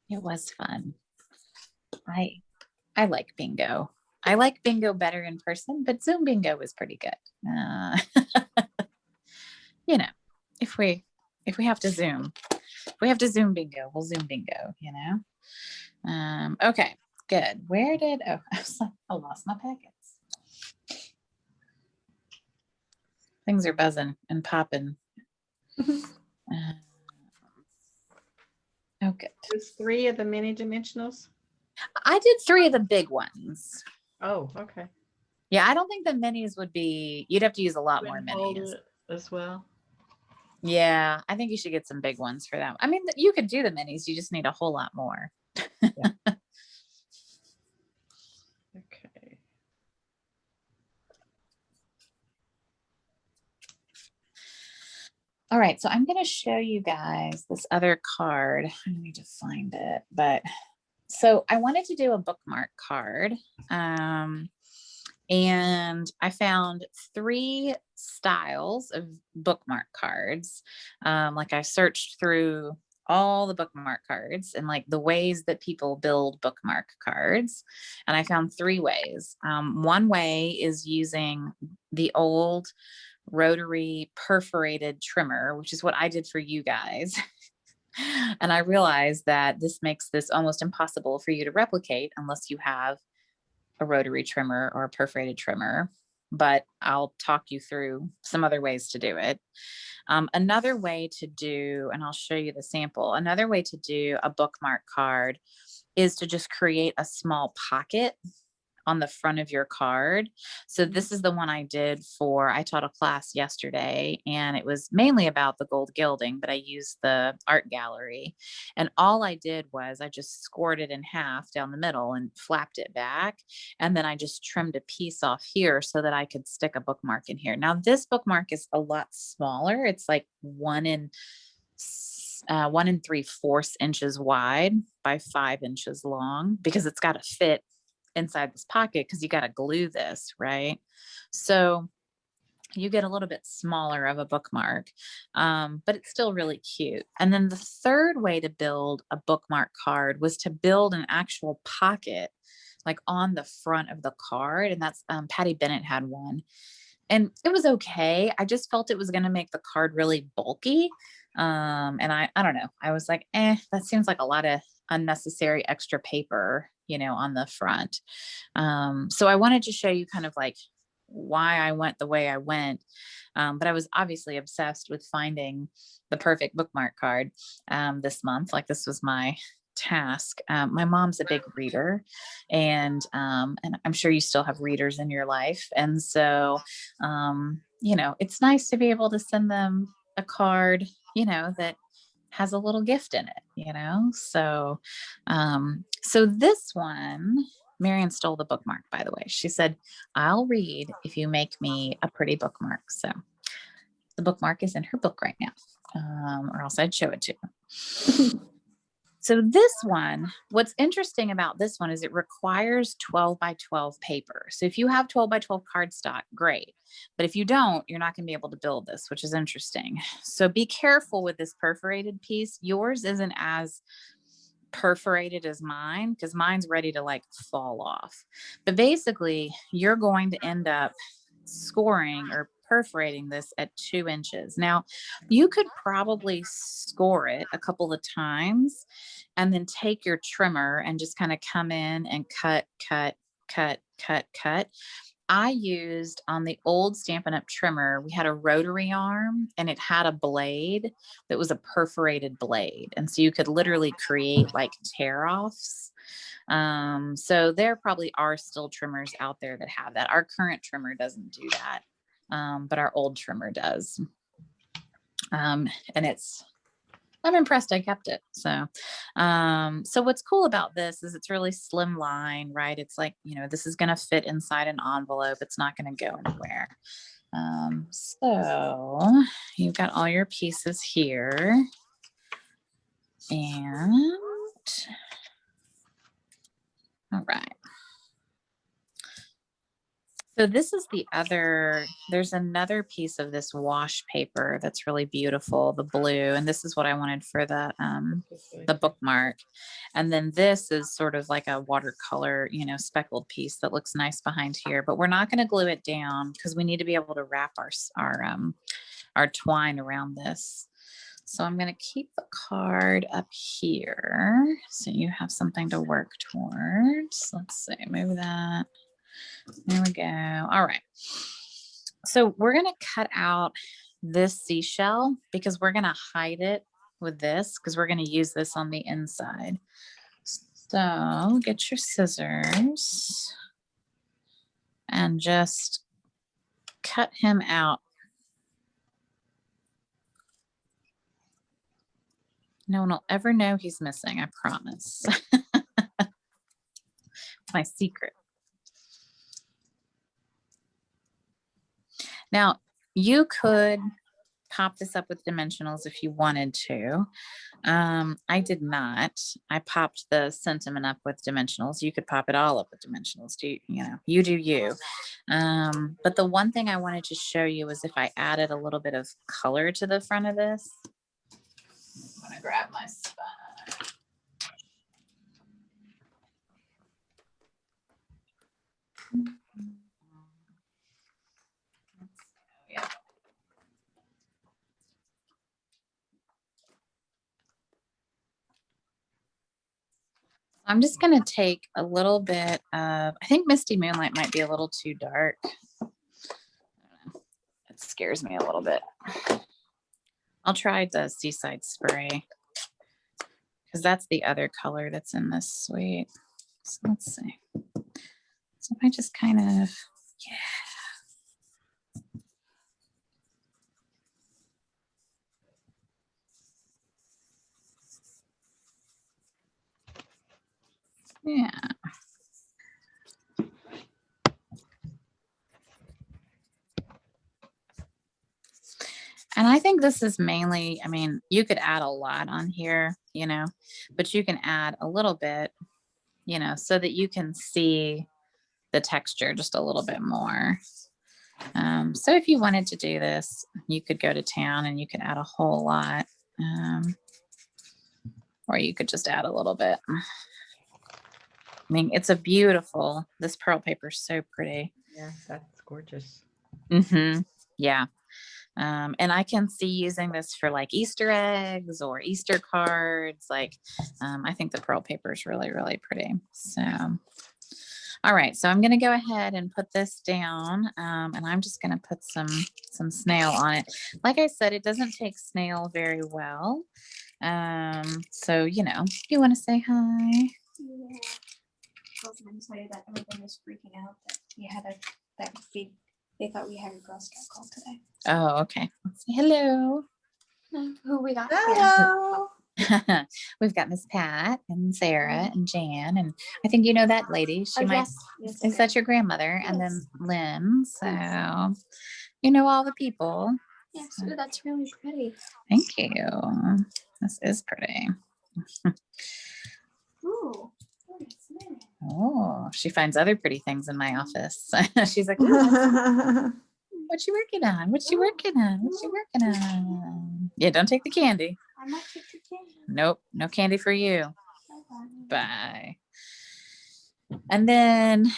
A: It was fun. I like bingo. I like bingo better in person, but Zoom bingo was pretty good. If we have to Zoom, bingo, we'll Zoom bingo, Okay, good. Where did, I lost my packets. Things are buzzing and popping. Okay.
D: There's 3 of the mini dimensionals.
A: I did 3 of the big ones.
D: Oh, okay.
A: Yeah, I don't think the minis would be, you'd have to use a lot more
D: Hold
A: minis.
D: it as well.
A: Yeah, I think you should get some big ones for that. I mean, you could do the minis, you just need a whole lot more.
D: Okay.
A: All right, so I'm going to show you guys this other card. I need to find it, but so I wanted to do a bookmark card. And I found 3 styles of bookmark cards. Like I searched through all the bookmark cards and like the ways that people build bookmark cards. And I found 3 ways. One way is using the old rotary perforated trimmer, which is what I did for you guys. And I realized that this makes this almost impossible for you to replicate unless you have a rotary trimmer or a perforated trimmer, but I'll talk you through some other ways to do it. Another way to do, and I'll show you the sample, another way to do a bookmark card is to just create a small pocket on the front of your card. So this is the one I did I taught a class yesterday, and it was mainly about the gold gilding, but I used the art gallery. And all I did was I just scored it in half down the middle and flapped it back. And then I just trimmed a piece off here so that I could stick a bookmark in here. Now this bookmark is a lot smaller. It's like 1 3/4 inches wide by 5 inches long, because it's got to fit inside this pocket, because you got to glue this, right? So you get a little bit smaller of a bookmark, but it's still really cute. And then the third way to build a bookmark card was to build an actual pocket like on the front of the card. And that's Patty Bennett had one, and it was okay. I just felt it was going to make the card really bulky. And I don't know. I was like, that seems like a lot of unnecessary extra paper, on the front. So I wanted to show you kind of like why I went the way I went. But I was obviously obsessed with finding the perfect bookmark card this month. Like this was my task. My mom's a big reader, and I'm sure you still have readers in your life. And so, it's nice to be able to send them a card, that has a little gift in it, so this one, Marion stole the bookmark, by the way. She said, I'll read if you make me a pretty bookmark. So the bookmark is in her book right now, or else I'd show it to you. So this one, what's interesting about this one is it requires 12 by 12 paper. So if you have 12 by 12 cardstock, great. But if you don't, you're not going to be able to build this, which is interesting. So be careful with this perforated piece. Yours isn't as perforated as mine because mine's ready to like fall off. But basically, you're going to end up scoring or perforating this at 2 inches. Now, you could probably score it a couple of times and then take your trimmer and just kind of come in and cut. I used on the old Stampin' Up! Trimmer, we had a rotary arm and it had a blade that was a perforated blade. And so you could literally create like tear-offs. So there probably are still trimmers out there that have that. Our current trimmer doesn't do that, but our old trimmer does. And I'm impressed I kept it. So what's cool about this is it's really slim line, right? It's like, this is going to fit inside an envelope. It's not going to go anywhere. So you've got all your pieces here. And all right. So this is there's another piece of this wash paper that's really beautiful, the blue. And this is what I wanted for the bookmark. And then this is sort of like a watercolor, speckled piece that looks nice behind here, but we're not going to glue it down because we need to be able to wrap our twine around this. So I'm going to keep the card up here so you have something to work towards. Let's see, move that. There we go. All right. So we're going to cut out this seashell because we're going to hide it with this because we're going to use this on the inside. So get your scissors and just cut him out. No one will ever know he's missing, I promise. My secret. Now, you could pop this up with dimensionals if you wanted to. I did not. I popped the sentiment up with dimensionals. You could pop it all up with dimensionals. You do you. But the one thing I wanted to show you is if I added a little bit of color to the front of this. I'm gonna grab my sponge. Yeah. I'm just going to take a little bit of, I think Misty Moonlight might be a little too dark. I don't know. It scares me a little bit. I'll try the Seaside Spray because that's the other color that's in this suite. So let's see. So if I just kind of, yeah. And I think this is mainly, you could add a lot on here, but you can add a little bit, so that you can see the texture just a little bit more. So if you wanted to do this, you could go to town and you could add a whole lot. Or you could just add a little bit. It's this pearl paper is so pretty.
B: Yeah, that's gorgeous.
A: Mm-hmm. Yeah. And I can see using this for like Easter eggs or Easter cards. I think the pearl paper is really, really pretty. So, all right. So I'm going to go ahead and put this down. And I'm just going to put some snail on it. Like I said, it doesn't take snail very well. So, you want to say hi?
F: Yeah. I was going to tell you that everyone was freaking out that you had they thought we had a Girl Scout call today.
A: Oh, okay. Let's say hello.
F: Who we got?
E: Hello.
A: We've got Miss Pat and Sarah and Jan, and I think you know that lady. She might.
F: Yes,
A: Is that your grandmother? And then Lynn. So you know all the people.
F: Yes, ooh, that's really pretty.
A: Thank you. This is pretty.
F: Ooh, that's nice.
A: Oh, she finds other pretty things in my office. She's like, "Ooh, what you working on? What you working on? What you working on?" Yeah, don't take the candy.
F: I might take your candy.
A: Nope, no candy for you.
F: Okay.
A: Bye. And then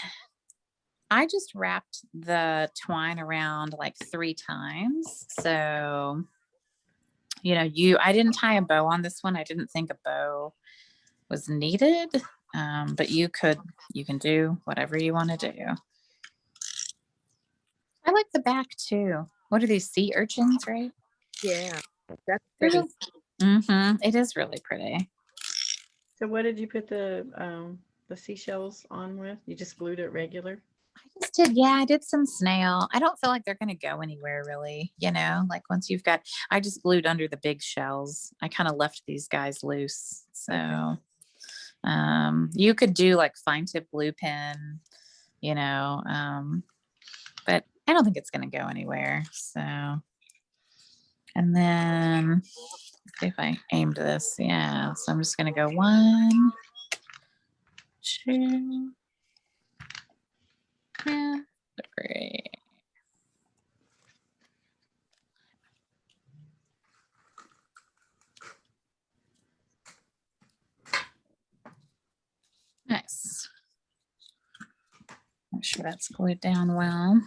A: I just wrapped the twine around like 3 times. So, I didn't tie a bow on this one. I didn't think a bow was needed. But you can do whatever you want to do. I like the back too. What are these, sea urchins, right?
G: Yeah, that's
A: They're
G: pretty.
A: It is really pretty.
D: So what did you put the seashells on with? You just glued it regular?
A: I did some snail. I don't feel like they're going to go anywhere really, like once I just glued under the big shells. I kind of left these guys loose. So, you could do like fine tip blue pin, but I don't think it's going to go anywhere. So, and then let's see if I aimed this. Yeah. So I'm just going to go 1, 2, 3. Nice. Make sure that's glued down well.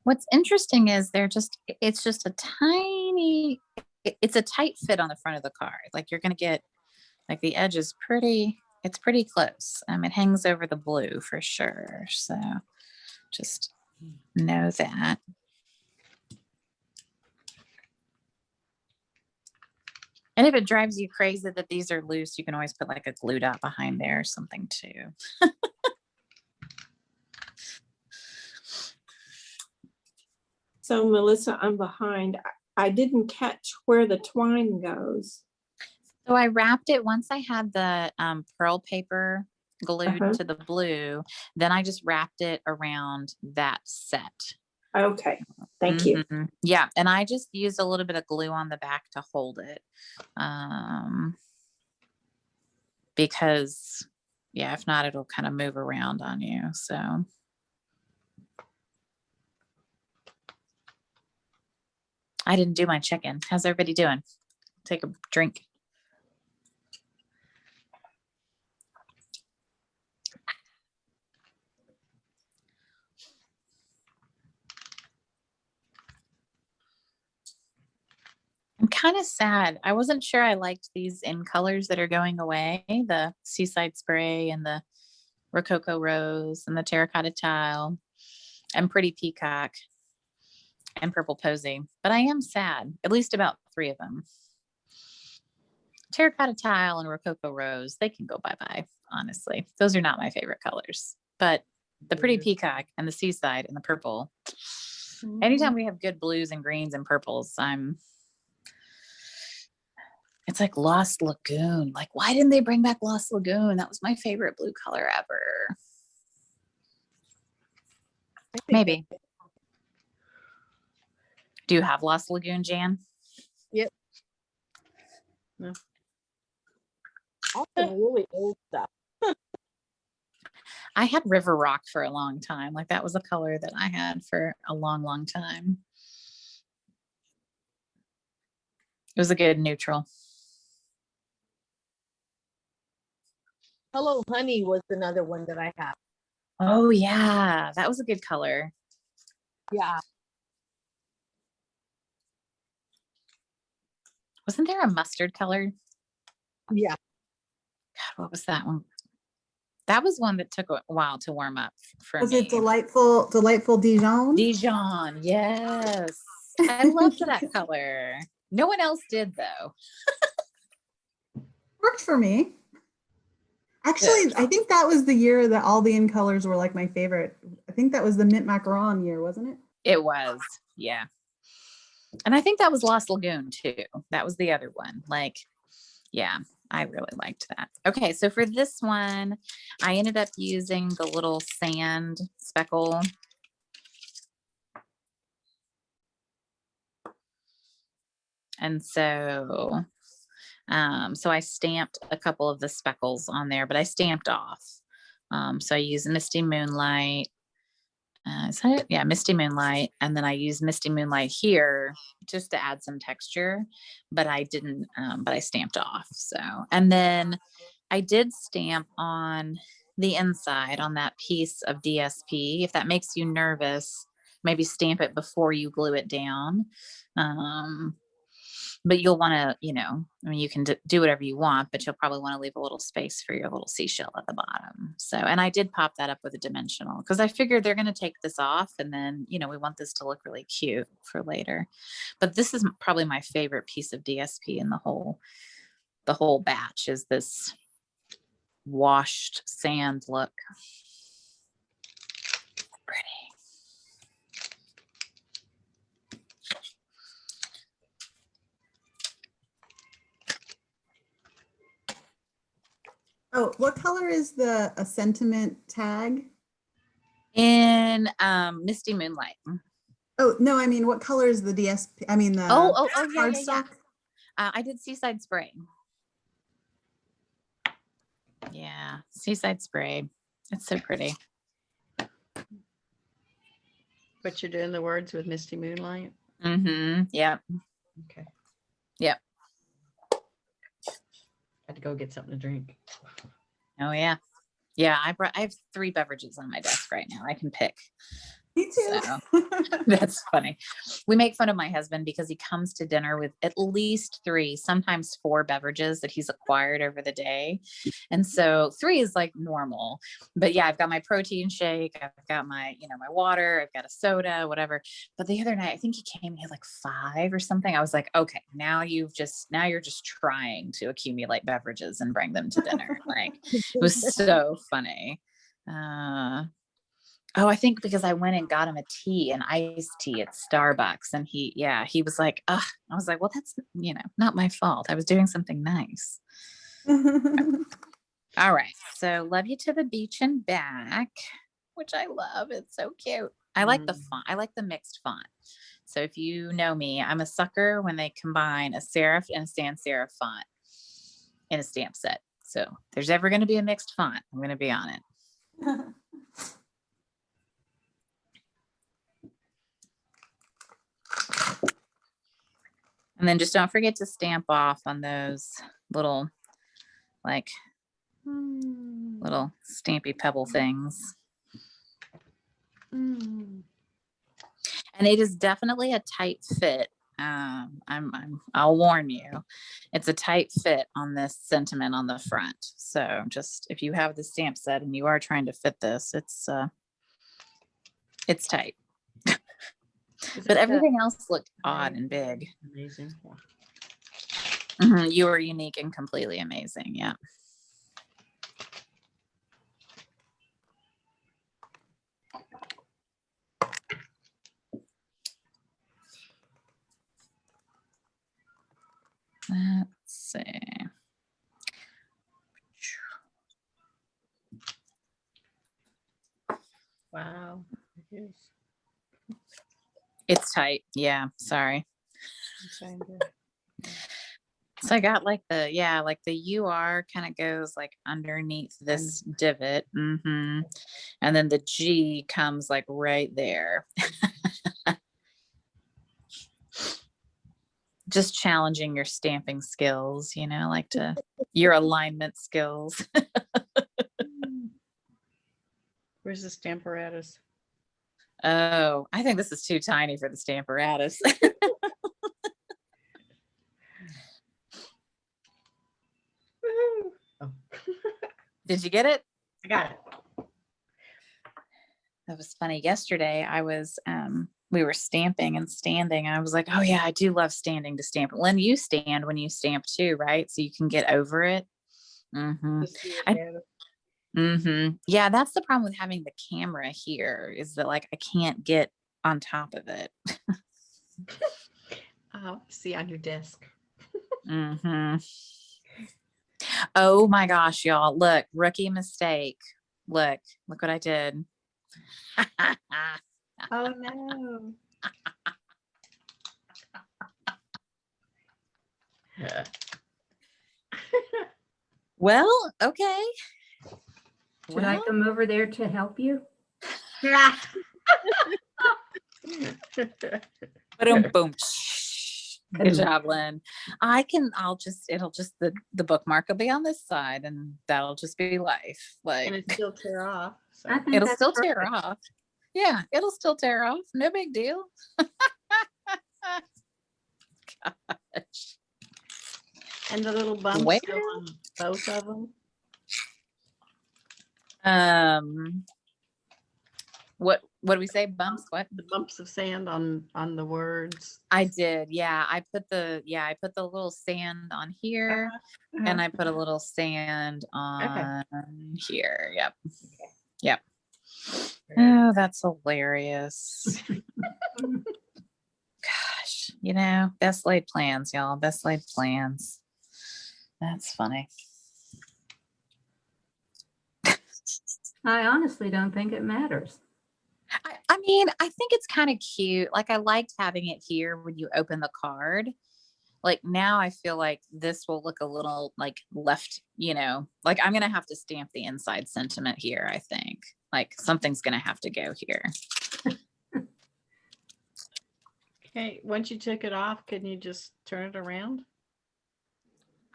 A: What's interesting is it's just a tiny, it's a tight fit on the front of the card. Like you're going to get, like the edge is it's pretty close. It hangs over the blue for sure. So just know that. And if it drives you crazy that these are loose, you can always put like a glue dot behind there or something too.
C: So Melissa, I'm behind. I didn't catch where the twine goes.
A: So I wrapped it once I had the pearl paper glued
C: Uh-huh.
A: to the blue, then I just wrapped it around that set.
C: Okay, thank you.
A: Mhm. Yeah, and I just used a little bit of glue on the back to hold it. Because if not, it'll kind of move around on you. So I didn't do my check-in. How's everybody doing? Take a drink. I'm kind of sad. I wasn't sure I liked these in colors that are going away, the Seaside Spray and the Rococo Rose and the Terracotta Tile and Pretty Peacock and Purple Posy. But I am sad, at least about 3 of them. Terracotta Tile and Rococo Rose, they can go bye-bye, honestly. Those are not my favorite colors. But the Pretty Peacock and the Seaside and the purple, anytime we have good blues and greens and purples, it's like Lost Lagoon. Like, why didn't they bring back Lost Lagoon? That was my favorite blue color ever. Maybe. Do you have Lost Lagoon, Jan?
G: Yep.
D: No.
G: Often really old stuff.
A: I had River Rock for a long time. Like that was a color that I had for a long, long time. It was a good neutral.
G: Hello Honey was another one that I have.
A: Oh yeah, that was a good color.
G: Yeah.
A: Wasn't there a mustard color?
G: Yeah.
A: God, what was that one? That was one that took a while to warm up for
E: Was
A: me.
E: it delightful Dijon?
A: Dijon, yes. I loved that color. No one else did though.
E: Worked for me. Actually, I think that was the year that all the in colors were like my favorite. I think that was the mint macaron year, wasn't it?
A: It was, yeah. And I think that was Lost Lagoon too. That was the other one. Like, yeah, I really liked that. Okay, so for this one, I ended up using the little sand speckle. And so, so I stamped a couple of the speckles on there, but I stamped off. So I used Misty Moonlight. Is that it? Yeah, Misty Moonlight. And then I used Misty Moonlight here just to add some texture, but I didn't, but I stamped off. So, and then I did stamp on the inside on that piece of DSP. If that makes you nervous, maybe stamp it before you glue it down. But you'll want to, you know, I mean, you can do whatever you want, but you'll probably want to leave a little space for your little seashell at the bottom. So, and I did pop that up with a dimensional because I figured they're going to take this off and then, you know, we want this to look really cute for later. But this is probably my favorite piece of DSP in the whole batch is this washed sand look. Pretty.
E: Oh, what color is a sentiment tag?
A: In Misty Moonlight.
E: Oh, no, I mean, what color is the DSP? I mean, the
A: Oh, yeah.
E: cardstock?
A: I did Seaside Spray. Yeah, Seaside Spray. It's so pretty.
D: But you're doing the words with Misty Moonlight?
A: Mm-hmm. Yep.
D: Okay.
A: Yep.
D: Had to go get something to drink.
A: Oh yeah. Yeah, I have 3 beverages on my desk right now. I can pick.
E: Me too.
A: So that's funny. We make fun of my husband because he comes to dinner with at least 3, sometimes 4 beverages that he's acquired over the day. And so 3 is like normal. But yeah, I've got my protein shake, I've got my, you know, my water, I've got a soda, whatever. But the other night, I think he came, he had like 5 or something. I was like, okay, now you're just trying to accumulate beverages and bring them to dinner. Like it was so funny. Oh, I think because I went and got him a tea, an iced tea at Starbucks. And he was like, ugh. I was like, well, that's, you know, not my fault. I was doing something nice. All right. So love you to the beach and back, which I love. It's so cute. I like the font. I like the mixed font. So if you know me, I'm a sucker when they combine a serif and a sans serif font in a stamp set. So if there's ever going to be a mixed font, I'm going to be on it. And then just don't forget to stamp off on those little, like, little stampy pebble things. And it is definitely a tight fit. I'll warn you, it's a tight fit on this sentiment on the front. So just if you have the stamp set and you are trying to fit this, it's tight. But everything else looked odd and big.
D: Amazing.
A: You were unique and completely amazing. Yeah. Let's see.
D: Wow. It is.
A: It's tight. Yeah. Sorry. So I got like the UR kind of goes like underneath this divot. And then the G comes like right there. Just challenging your stamping skills, you know, like your alignment skills.
D: Where's the stamparatus?
A: Oh, I think this is too tiny for the stamparatus.
D: Oh.
A: Did you get it?
D: I got it.
A: That was funny. Yesterday I was, we were stamping and standing. I was like, oh yeah, I do love standing to stamp. Lynn, you stand when you stamp too, right? So you can get over it. Yeah, that's the problem with having the camera here is that like I can't get on top of it.
D: See on your desk.
A: Hmm. Oh my gosh, y'all. Look, rookie mistake. Look what I did.
D: Oh no.
A: Well, okay.
B: Should I
A: Well,
B: come over there to help you?
A: boom. Good job, Lynn. The bookmark will be on this side and that'll just be life.
D: And
A: Like
D: it still tear off. So.
B: I think
A: it'll
B: that's
A: still
B: perfect.
A: tear off. Yeah, it'll still tear off. No big deal. Gosh.
D: And the little bumps
A: Where?
D: go on both of them.
A: What do we say? Bumps? What?
D: The bumps of sand on the words.
A: I did. Yeah, I put the little sand on here and I put a little sand on here. Yep. Yep. Oh, that's hilarious. Gosh, best laid plans, y'all. Best laid plans. That's funny.
B: I honestly don't think it matters.
A: I mean, I think it's kind of cute. Like I liked having it here when you open the card. Like now I feel like this will look a little like left, like I'm going to have to stamp the inside sentiment here. I think like something's going to have to go here.
D: Okay, once you took it off, can you just turn it around?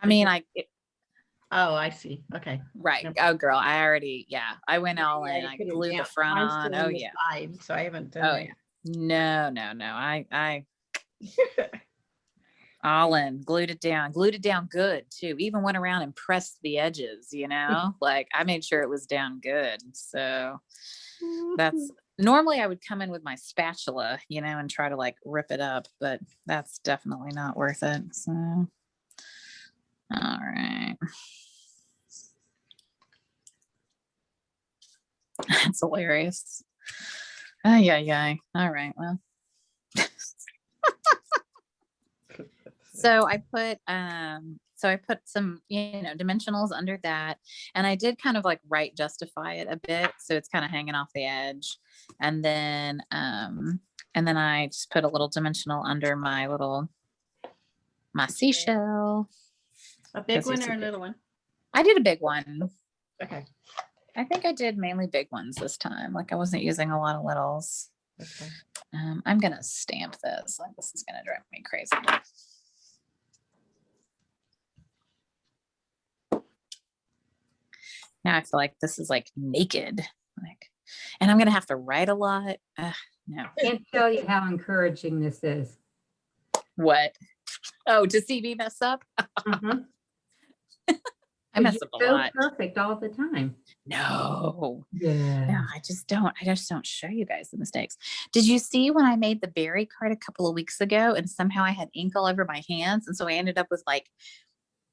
A: I mean,
D: Oh, I see. Okay.
A: right.
D: Never
A: Oh girl, I went all in.
D: you
A: I
D: put it
A: glued
D: down.
A: the front
D: Mine's
A: on.
D: still
A: Oh
D: on the
A: yeah.
D: side, so I haven't done
A: Oh
D: it.
A: yeah. No. I all in, glued it down good too. Even went around and pressed the edges, like I made sure it was down good. So that's normally I would come in with my spatula, and try to like rip it up, but that's definitely not worth it. So, all right. That's hilarious. Yeah. All right. Well, so I put some, dimensionals under that, and I did kind of like justify it a bit. So it's kind of hanging off the edge. And then I just put a little dimensional under my seashell.
D: A big one or a little one?
A: I did a big one.
D: Okay.
A: I think I did mainly big ones this time. Like I wasn't using a lot of littles.
D: Okay.
A: I'm going to stamp this. Like this is going to drive me crazy. Now I feel like this is like naked, and I'm going to have to write a lot. No.
B: Can't tell you how encouraging this is.
A: What? Oh, to see me mess up?
B: Mhm.
A: I mess
B: You're
A: up a
B: so
A: lot.
B: perfect all the time.
A: No,
B: Yeah.
A: I just don't show you guys the mistakes. Did you see when I made the berry card a couple of weeks ago and somehow I had ink all over my hands? And so I ended up with like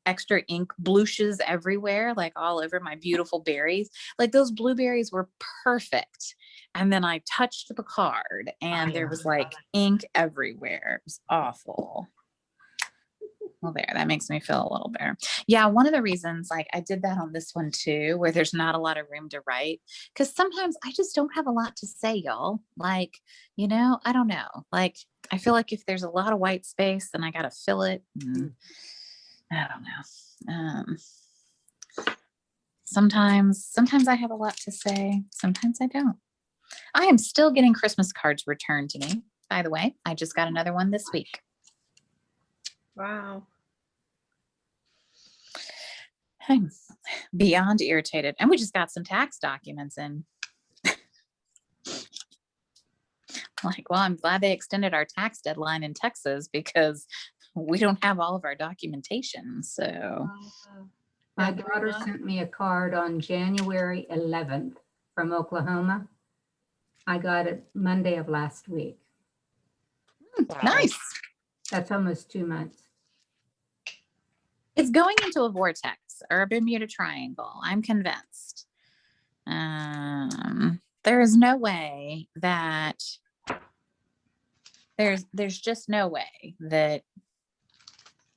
A: extra ink blushes everywhere, like all over my beautiful berries. Like those blueberries were perfect. And then I touched the card and there was like ink everywhere. It was awful. Well, that makes me feel a little better. Yeah, one of the reasons like I did that on this one too, where there's not a lot of room to write, because sometimes I just don't have a lot to say, y'all. Like, I don't know. Like, I feel like if there's a lot of white space, then I got to fill it. I don't know. Sometimes I have a lot to say. Sometimes I don't. I am still getting Christmas cards returned to me. By the way, I just got another one this week.
D: Wow.
A: I'm beyond irritated. And we just got some tax documents in. Like, well, I'm glad they extended our tax deadline in Texas because we don't have all of our documentation. So
B: My daughter sent me a card on January 11th from Oklahoma. I got it Monday of last week.
A: nice.
B: That's almost 2 months.
A: It's going into a vortex or a Bermuda Triangle. I'm convinced. There is no way that there's just no way that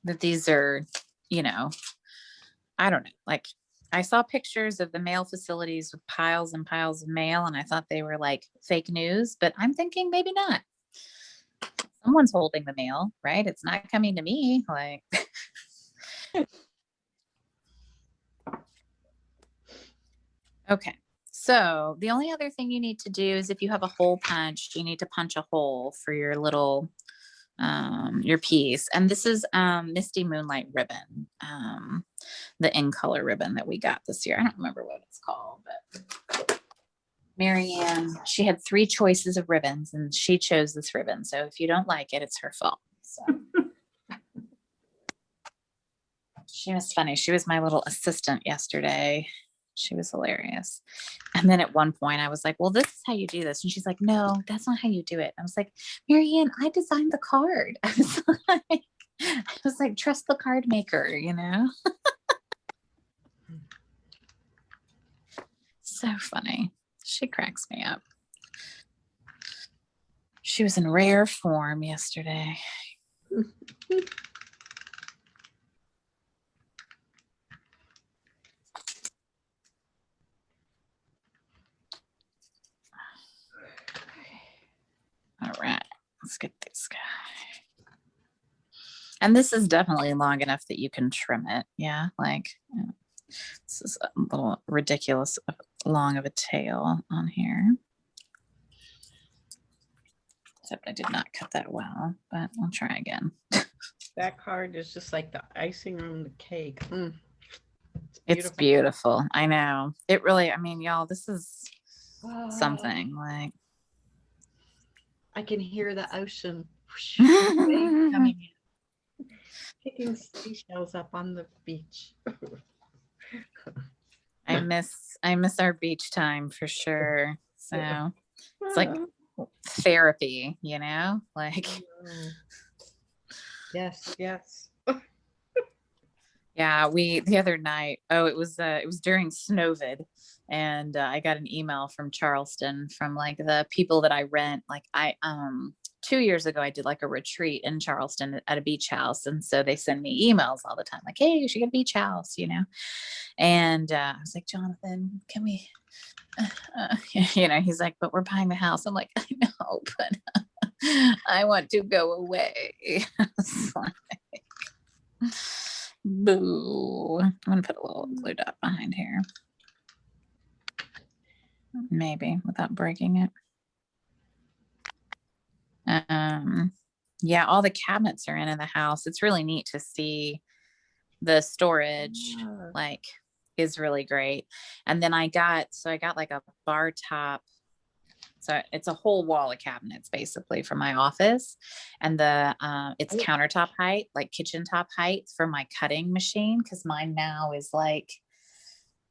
A: these are, you know, I don't know. Like, I saw pictures of the mail facilities with piles and piles of mail, and I thought they were like fake news, but I'm thinking maybe not. Someone's holding the mail, right? It's not coming to me. Like, okay. So the only other thing you need to do is if you have a hole punch, you need to punch a hole for your little, your piece. And this is Misty Moonlight ribbon, the in color ribbon that we got this year. I don't remember what it's called, but Marianne, she had 3 choices of ribbons and she chose this ribbon. So if you don't like it, it's her fault. So she was funny. She was my little assistant yesterday. She was hilarious. And then at one point I was like, well, this is how you do this. And she's like, no, that's not how you do it. I was like, Marianne, I designed the card. I was like, trust the card maker, you know? So funny. She cracks me up. She was in rare form yesterday. All right, let's get this guy. And this is definitely long enough that you can trim it. Yeah, like, you know, this is a little ridiculous long of a tail on here. Except I did not cut that well, but I'll try again.
D: That card is just like the icing on the cake.
A: It's beautiful. I know. It really, I mean, y'all, this is something like.
D: I can hear the ocean coming in. Picking seashells up on the beach.
A: I miss our beach time for sure. So it's like therapy, you know, like.
D: Yes, yes.
A: Yeah, the other night, it was during Snowvid, and I got an email from Charleston from like the people that I rent. Like 2 years ago, I did like a retreat in Charleston at a beach house, and so they send me emails all the time, like, "Hey, you should get a beach house," you know. And I was like, "Jonathan, can we?" You know, he's like, "But we're buying the house." I'm like, "I know, but I want to go away." It's like, boo. I'm gonna put a little glue dot behind here. Maybe without breaking it. Yeah, all the cabinets are in the house. It's really neat to see the storage, like, is really great. And then I got like a bar top. So it's a whole wall of cabinets basically for my office, and it's countertop height, like kitchen top height for my cutting machine. Cause mine now is like,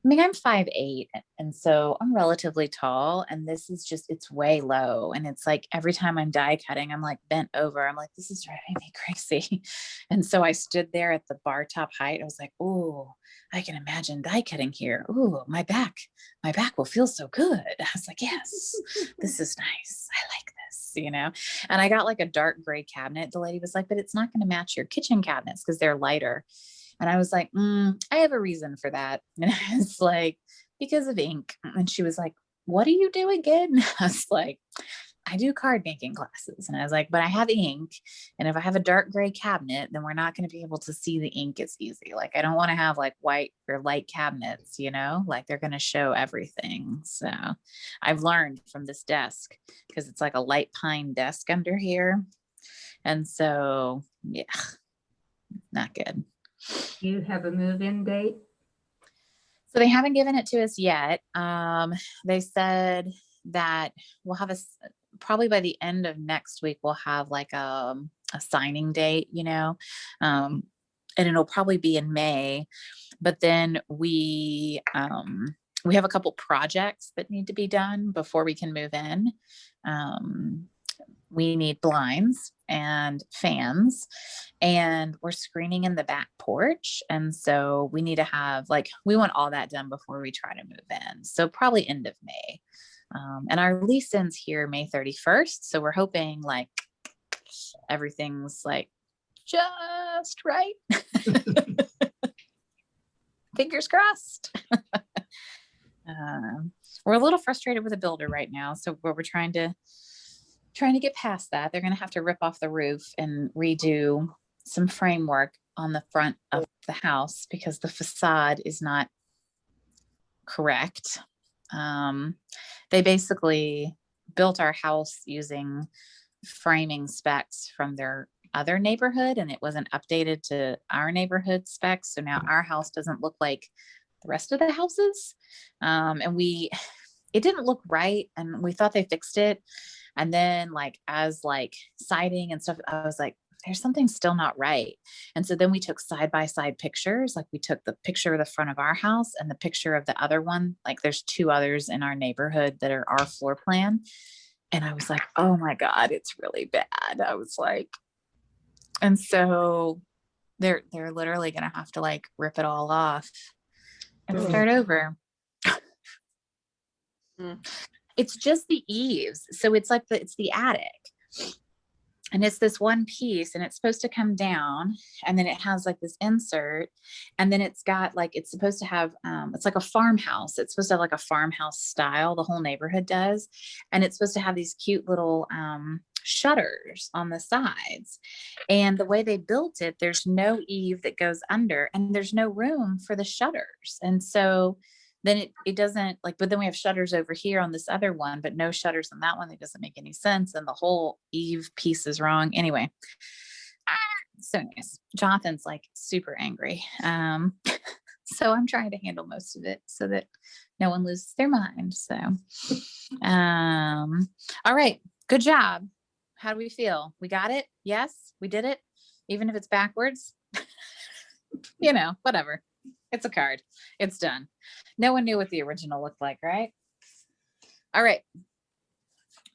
A: I mean, I'm 5'8", and so I'm relatively tall, and this is just, it's way low. And it's like, every time I'm die cutting, I'm like bent over. I'm like, this is driving me crazy. And so I stood there at the bar top height. I was like, oh, I can imagine die cutting here. Oh, my back will feel so good. I was like, yes, this is nice. I like this, you know? And I got like a dark gray cabinet. The lady was like, but it's not going to match your kitchen cabinets because they're lighter. And I was like, I have a reason for that. And I was like, because of ink. And she was like, what do you do again? I was like, I do card making classes. And I was like, but I have ink. And if I have a dark gray cabinet, then we're not going to be able to see the ink as easy. Like, I don't want to have like white or light cabinets, you know, like they're going to show everything. So I've learned from this desk, because it's like a light pine desk under here. And so, yeah, not good.
B: You have a move-in date?
A: So they haven't given it to us yet. They said that we'll have probably by the end of next week, we'll have like a signing date, you know, and it'll probably be in May. But then we have a couple projects that need to be done before we can move in. We need blinds and fans, and we're screening in the back porch. And so we need to have, like, we want all that done before we try to move in. So probably end of May. And our lease ends here May 31st. So we're hoping like everything's like just right. Fingers crossed. We're a little frustrated with the builder right now, so we're trying to get past that. They're going to have to rip off the roof and redo some framework on the front of the house because the facade is not correct. They basically built our house using framing specs from their other neighborhood, and it wasn't updated to our neighborhood specs. So now our house doesn't look like the rest of the houses. And it didn't look right, and we thought they fixed it. And then as siding and stuff, I was like, there's something still not right. And so then we took side by side pictures. Like we took the picture of the front of our house and the picture of the other one. Like there's two others in our neighborhood that are our floor plan. And I was like, oh my God, it's really bad. I was like, and so they're literally going to have to rip it all off and start over. It's just the eaves. So it's it's the attic. And it's this one piece, and it's supposed to come down, and then it has this insert, and then it's got it's supposed to have it's like a farmhouse. It's supposed to have a farmhouse style. The whole neighborhood does, and it's supposed to have these cute little shutters on the sides. And the way they built it, there's no eave that goes under, and there's no room for the shutters. And so then it doesn't but then we have shutters over here on this other one, but no shutters on that one. It doesn't make any sense. And the whole eave piece is wrong. Anyway, so nice. Jonathan's super angry. So I'm trying to handle most of it so that no one loses their mind. So, all right, good job. How do we feel? We got it? Yes, we did it. Even if it's backwards, whatever. It's a card. It's done. No one knew what the original looked like, right? All right.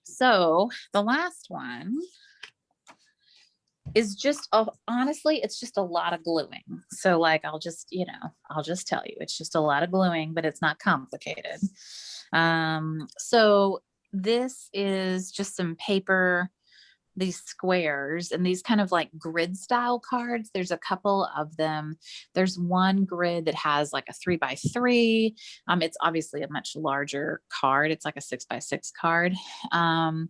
A: So the last one is just, honestly, it's just a lot of gluing. So I'll just tell you, it's just a lot of gluing, but it's not complicated. So this is just some paper, these squares, and these kind of grid style cards. There's a couple of them. There's one grid that has a 3x3. It's obviously a much larger card. It's a 6x6 card. And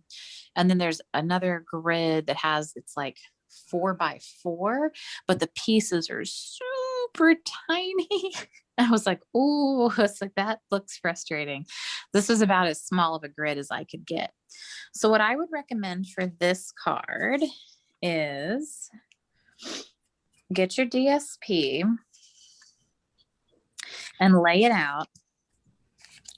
A: then there's another grid that has, it's 4x4, but the pieces are super tiny. I was like, oh, it's that looks frustrating. This is about as small of a grid as I could get. So what I would recommend for this card is get your DSP and lay it out.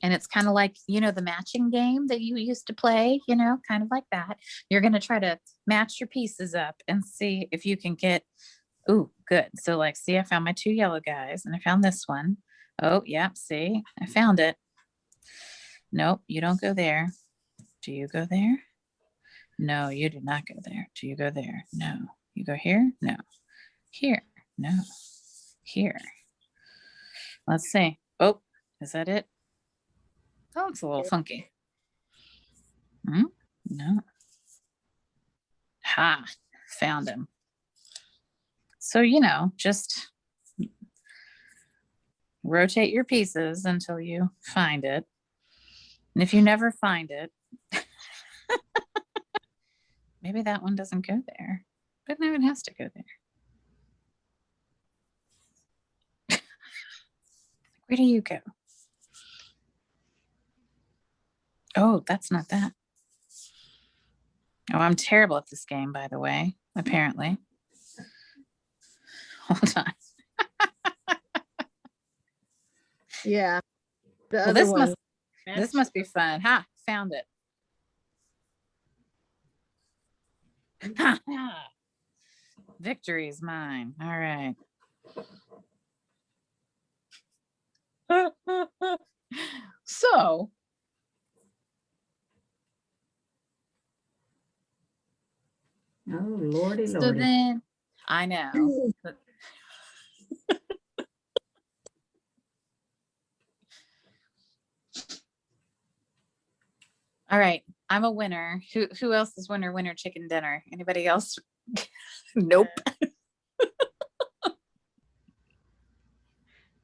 A: And it's kind of the matching game that you used to play, kind of like that. You're going to try to match your pieces up and see if you can get, ooh, good. So see, I found my two yellow guys and I found this one. Oh, yeah, see, I found it. Nope, you don't go there. Do you go there? No, you do not go there. Do you go there? No. You go here? No. Here? No. Here. Let's see. Oh, is that it? That looks a little funky. No. Ha, found him. So, just rotate your pieces until you find it. And if you never find it, maybe that one doesn't go there, but no, it has to go there. Where do you go? Oh, that's not that. Oh, I'm terrible at this game, by the way, apparently. Hold on.
G: Yeah. The
A: Well,
G: other one.
A: this must be fun. Ha, found it. Ha, ha. Victory is mine. All right. So
B: Oh, Lordy,
A: so
B: Lordy.
A: then I know. All right. I'm a winner. Who else is winner chicken dinner? Anybody else? Nope.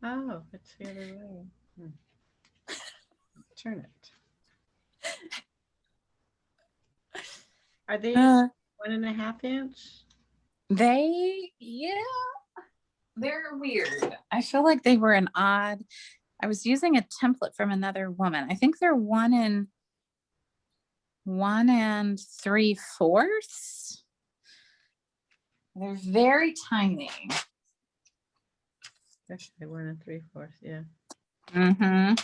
D: Oh, it's the other way. Turn it. Are these 1.5 inch?
A: Yeah, they're weird. I feel like they were an odd. I was using a template from another woman. I think they're 1 3/4. They're very tiny.
D: Actually, 1 3/4. Yeah.
A: Mm-hmm.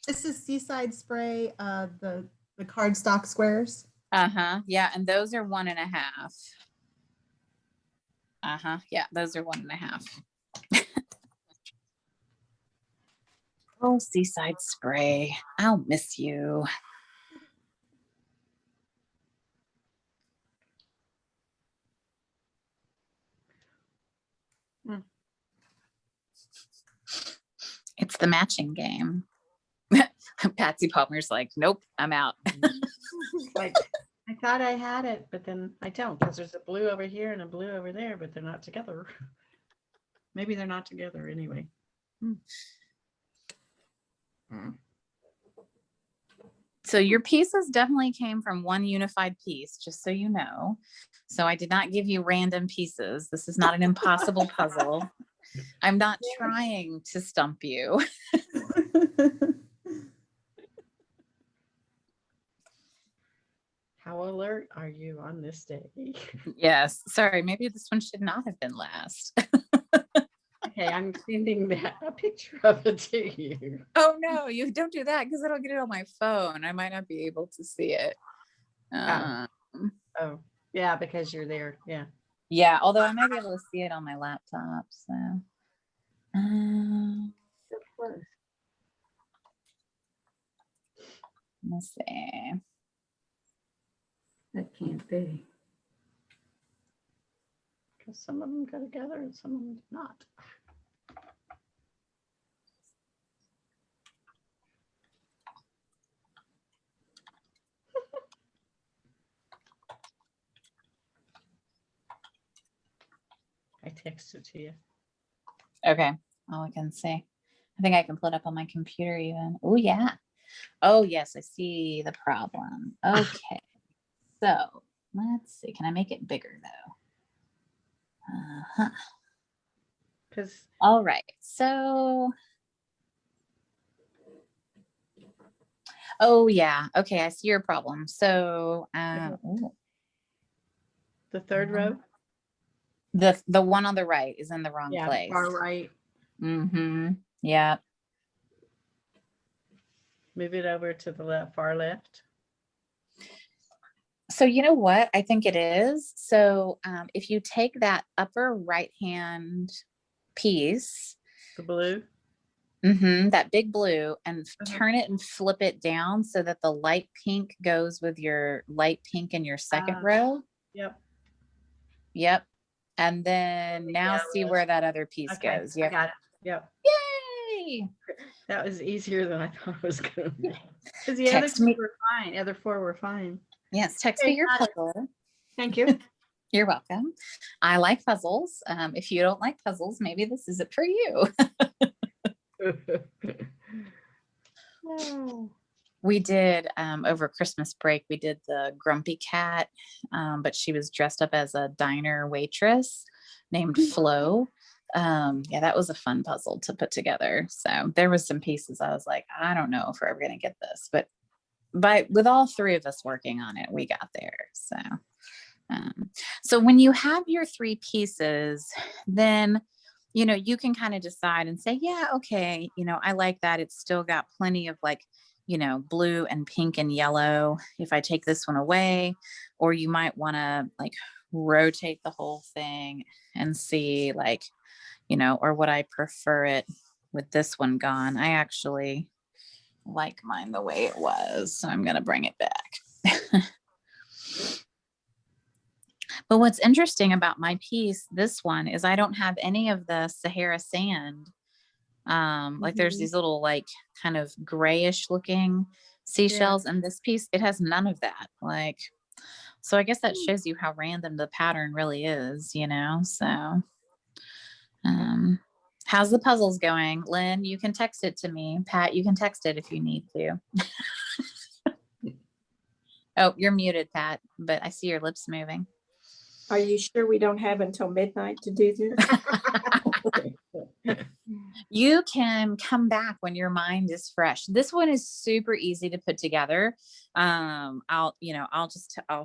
E: This is Seaside Spray, the cardstock squares.
A: Uh-huh. Yeah, and those are 1.5. Uh-huh. Yeah, those are 1.5. Oh, Seaside Spray. I'll miss you. It's the matching game. Patsy Palmer's like, nope, I'm out.
D: Like, I thought I had it, but then I don't, because there's a blue over here and a blue over there, but they're not together. Maybe they're not together anyway.
A: So your pieces definitely came from one unified piece, just so you know. So I did not give you random pieces. This is not an impossible puzzle. I'm not trying to stump you.
D: How alert are you on this day?
A: Yes. Sorry, maybe this one should not have been last.
D: Okay, I'm sending a picture of it to you.
A: Oh no, you don't do that because I don't get it on my phone. I might not be able to see it.
D: Oh, yeah, because you're there. Yeah.
A: Yeah, although I might be able to see it on my laptop. So,
D: So close.
A: let's see.
B: That can't be.
D: Because some of them go together and some of them do not. I texted to you.
A: Okay. Oh, I can see. I think I can pull it up on my computer even. Oh, yeah. Oh, yes. I see the problem. Okay. So let's see. Can I make it bigger though? Uh-huh.
D: Because
A: All right. So, oh, yeah. Okay. I see your problem. So, ooh,
D: the third row.
A: the one on the right is in the wrong
D: Yeah,
A: place.
D: far right.
A: Mm-hmm. Yeah.
D: Move it over to the left, far left.
A: So you know what? I think it is. So if you take that upper right hand piece,
D: The blue.
A: that big blue, and turn it and flip it down so that the light pink goes with your light pink in your second row.
D: Yep.
A: Yep. And then now see where that other piece
D: Okay,
A: goes.
D: I
A: Yep.
D: got it. Yep.
A: Yay.
D: That was easier than I thought it was going to be. Because the
A: Text
D: other
A: me.
D: two were fine. The other four were fine.
A: Yes. Text me
D: Okay,
A: your
D: got it.
A: puzzle.
D: Thank you.
A: You're welcome. I like puzzles. If you don't like puzzles, maybe this is it for you.
D: Oh.
A: We did over Christmas break, we did the Grumpy Cat, but she was dressed up as a diner waitress named Flo. Yeah, that was a fun puzzle to put together. So there was some pieces I was like, I don't know if we're ever going to get this, but with all three of us working on it, we got there. So when you have your three pieces, then you can kind of decide and say, yeah, okay, I like that. It's still got plenty of like, blue and pink and yellow if I take this one away. Or you might want to like rotate the whole thing and see like, or would I prefer it with this one gone? I actually like mine the way it was, so I'm going to bring it back. But what's interesting about my piece, this one, is I don't have any of the Sahara sand. Like there's these little like kind of grayish looking seashells, and this piece, it has none of that. Like, so I guess that shows you how random the pattern really is, you know? So, how's the puzzles going? Lynn, you can text it to me. Pat, you can text it if you need to. Oh, you're muted, Pat, but I see your lips moving.
C: Are you sure we don't have until midnight to do this?
A: You can come back when your mind is fresh. This one is super easy to put together. I'll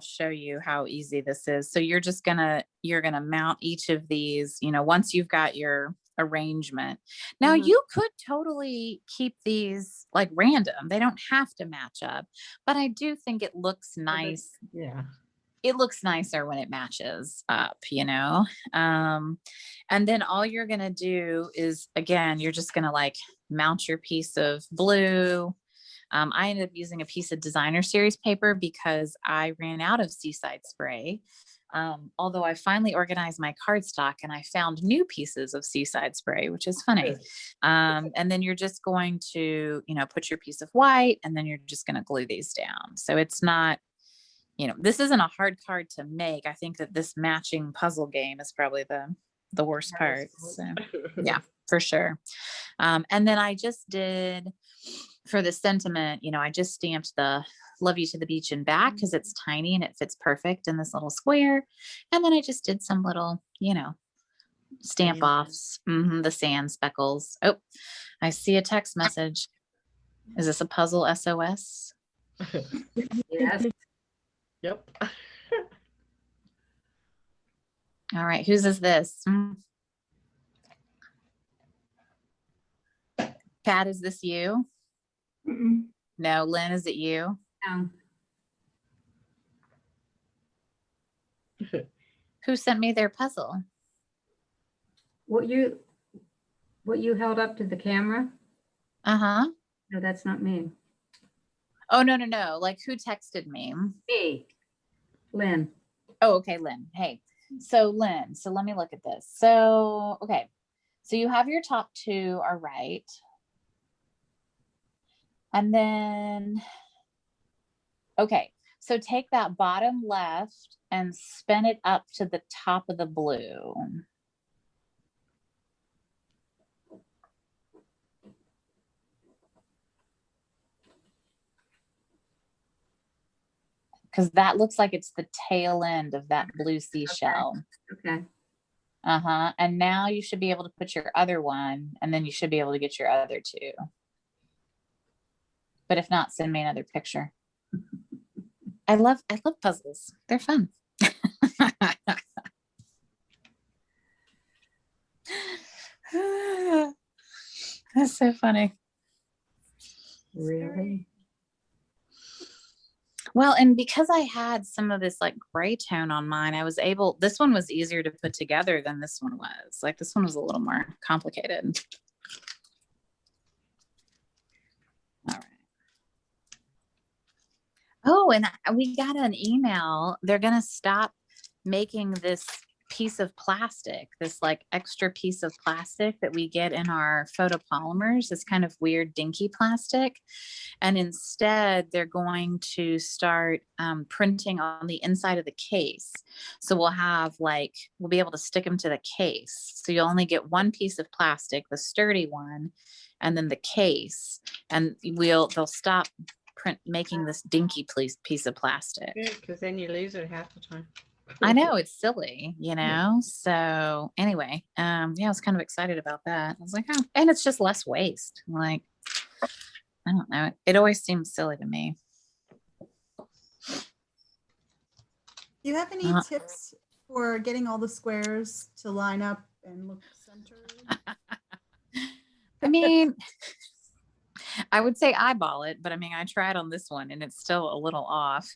A: show you how easy this is. So you're gonna mount each of these, once you've got your arrangement. Now you could totally keep these like random. They don't have to match up, but I do think it looks nice.
D: Yeah.
A: It looks nicer when it matches up, and then all you're going to do is, again, you're just going to like mount your piece of blue. I ended up using a piece of designer series paper because I ran out of Seaside spray. Although I finally organized my cardstock and I found new pieces of Seaside spray, which is funny. And then you're just going to, put your piece of white, and then you're just going to glue these down. So it's not, this isn't a hard card to make. I think that this matching puzzle game is probably the worst part. So yeah, for sure. And then I just did, for the sentiment, I just stamped the "Love You to the Beach and Back" because it's tiny and it fits perfect in this little square. And then I just did some little, stamp
D: Sand.
A: offs, the sand speckles. Oh, I see a text message. Is this a puzzle SOS?
B: Yes.
D: Yep.
A: All right, whose is this? Pat, is this you?
C: Mm-mm.
A: No, Lynn, is it you? Who sent me their puzzle?
B: What you held up to the camera?
A: Uh-huh.
B: No, that's not me.
A: Oh, no. Like, who texted me?
B: Me, Lynn.
A: Oh, okay, Lynn. Hey, so Lynn, so let me look at this. So, okay. So you have your top two are right. And then, okay. So take that bottom left and spin it up to the top of the blue. Because that looks like it's the tail end of that blue seashell.
B: Okay.
A: Uh-huh. And now you should be able to put your other one, and then you should be able to get your other two. But if not, send me another picture. I love puzzles. They're fun. That's so funny.
B: Really?
A: Well, and because I had some of this like gray tone on mine, this one was easier to put together than this one was. Like, this one was a little more complicated. All right. Oh, and we got an email. They're going to stop making this piece of plastic, this like extra piece of plastic that we get in our photopolymers, this kind of weird dinky plastic. And instead they're going to start printing on the inside of the case. So we'll be able to stick them to the case. So you'll only get one piece of plastic, the sturdy one, and then the case, and they'll stop making this dinky piece of plastic.
D: Good, because then you lose it half the time.
A: I know, it's silly, so anyway, I was kind of excited about that. I was like, oh, and it's just less waste. Like, I don't know, it always seems silly to me.
E: Do you have any tips for getting all the squares to line up and look centered?
A: I mean, I would say eyeball it, but I mean, I tried on this one and it's still a little off.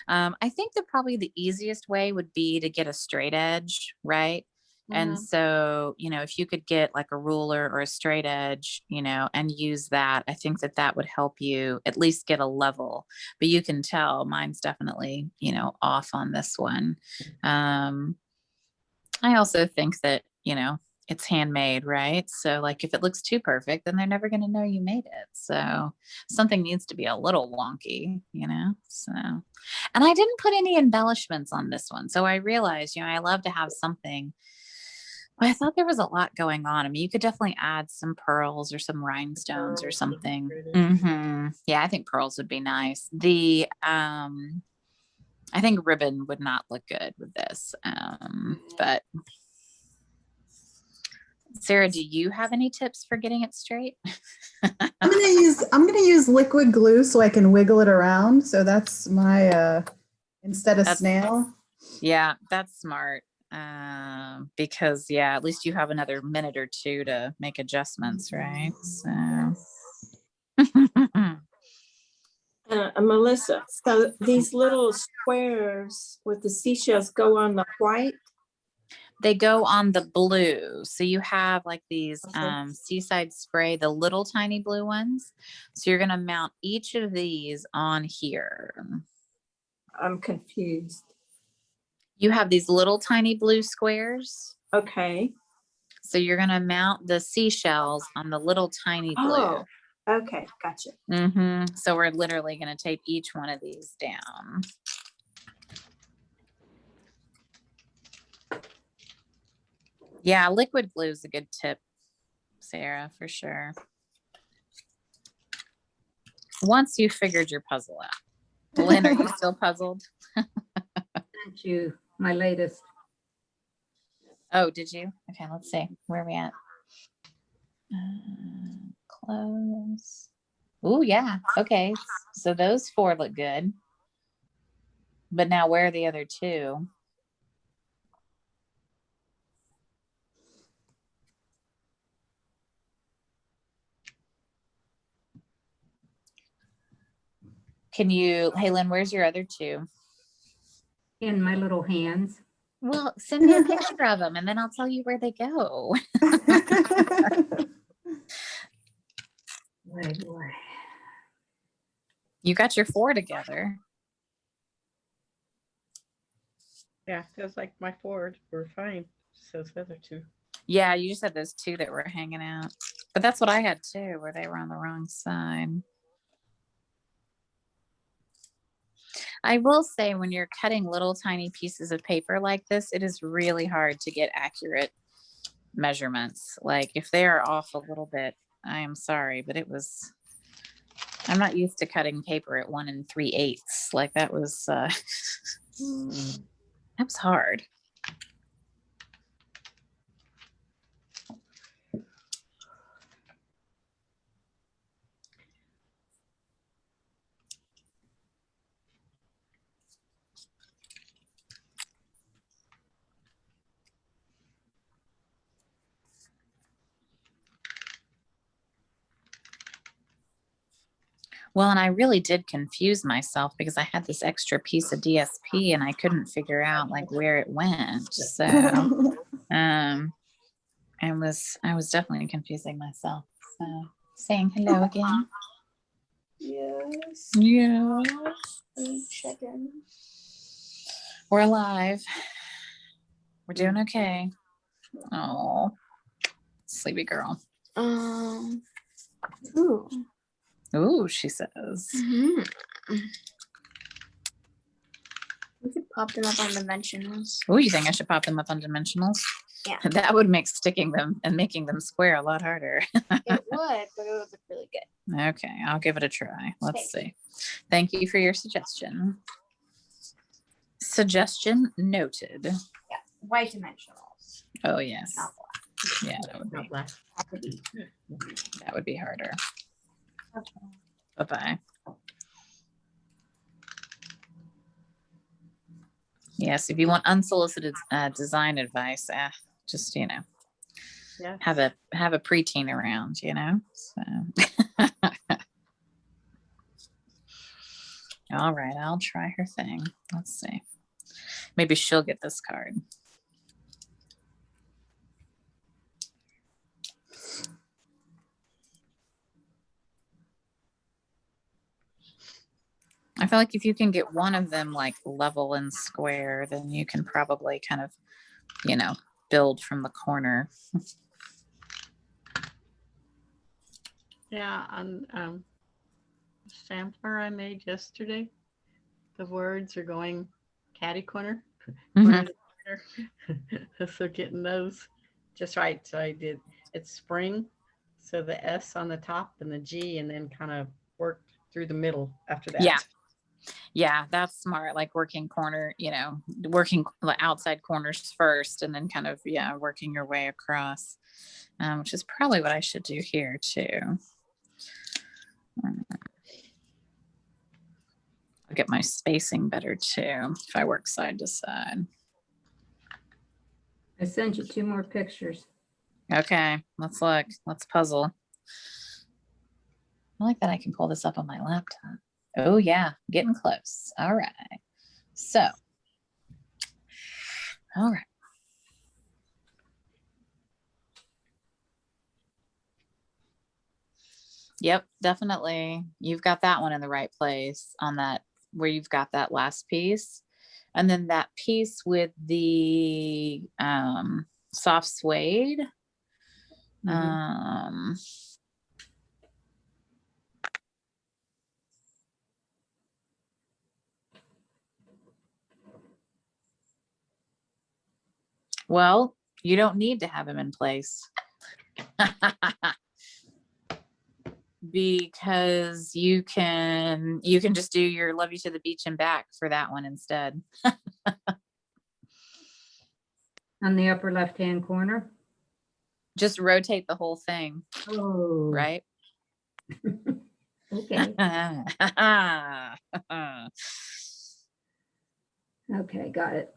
A: I think that probably the easiest way would be to get a straight edge, right? And so, if you could get like a ruler or a straight edge, and use that, I think that would help you at least get a level. But you can tell mine's definitely, off on this one. I also think that, it's handmade, right? So like if it looks too perfect, then they're never going to know you made it. So something needs to be a little wonky, you know? So, and I didn't put any embellishments on this one. So I realized, I love to have something. Well, I thought there was a lot going on. I mean, you could definitely add some pearls or some rhinestones or
D: Pearls would
A: something.
D: be pretty.
A: Yeah, I think pearls would be nice. I think ribbon would not look good with this. But Sarah, do you have any tips for getting it straight?
E: I'm gonna use liquid glue so I can wiggle it around. So that's my instead of
A: That's-
E: snail.
A: Yeah, that's smart. Because yeah, at least you have another minute or two to make adjustments, right? So
C: Melissa, so these little squares with the seashells go on the white?
A: they go on the blue. So you have like these
C: Okay.
A: seaside spray, the little tiny blue ones. So you're gonna mount each of these on here.
C: I'm confused.
A: You have these little tiny blue squares.
C: Okay.
A: So you're gonna mount the seashells on the little tiny blue.
C: Oh, okay, gotcha.
A: So we're literally gonna tape each one of these down. Yeah, liquid glue is a good tip, Sarah, for sure. Once you figured your puzzle out. Lynn, are you still puzzled?
B: Sent you my latest.
A: Oh, did you? Okay, let's see. Where are we at? Close. Oh, yeah. Okay. So those 4 look good. But now where are the other 2? Can you, hey, Lynn, where's your other 2?
B: In my little hands.
A: Well, send me a picture of them and then I'll tell you where they go.
B: Boy, boy.
A: You got your 4 together.
D: Yeah, feels like my Ford. We're fine. So it's the other 2.
A: Yeah, you just had those 2 that were hanging out. But that's what I had too, where they were on the wrong side. I will say when you're cutting little tiny pieces of paper like this, it is really hard to get accurate measurements. Like if they are off a little bit, I am sorry, but I'm not used to cutting paper at 1 3/8. Like that was hard. Well, and I really did confuse myself because I had this extra piece of DSP and I couldn't figure out like where it went. So I was definitely confusing myself. So saying hello again.
F: Yes.
A: Yeah.
F: Check in.
A: We're alive. We're doing okay. Oh, sleepy girl.
F: Ooh.
A: Ooh, she says.
F: We could pop them up on dimensionals.
A: Ooh, you think I should pop them up on dimensionals?
F: Yeah.
A: That would make sticking them and making them square a lot harder.
F: It would, but it would look really good.
A: Okay, I'll give it a try. Let's
F: Thank
A: see. Thank you for your suggestion. Suggestion noted.
F: Yeah, white dimensionals.
A: Oh, yes.
F: Not black.
A: Yeah, that would
D: Not
A: be,
D: black.
A: that would be harder. Bye-bye. Yes, if you want unsolicited design advice, just,
D: Yeah.
A: have a preteen around, So. All right, I'll try her thing. Let's see. Maybe she'll get this card. I feel like if you can get one of them like level and square, then you can probably kind of, build from the corner.
D: Yeah, on sampler I made yesterday, the words are going catty corner, corner
A: Mhm.
D: to corner. So getting those just right. So I did it's spring, so the S on the top and the G, and then kind of worked through the middle after that.
A: Yeah. Yeah, that's smart. Like working corner, working the outside corners first and then kind of, working your way across, which is probably what I should do here too. I'll get my spacing better too if I work side to side.
B: I sent you 2 more pictures.
A: Okay, let's look. Let's puzzle. I like that I can pull this up on my laptop. Oh yeah, getting close. All right. So, all right. Yep, definitely. You've got that one in the right place on that where you've got that last piece. And then that piece with the soft suede.
B: Mhm.
A: Well, you don't need to have them in place. Because you can just do your love you to the beach and back for that one instead.
B: On the upper left-hand corner.
A: Just rotate the whole thing,
B: Oh,
A: right?
B: okay. Okay, got it.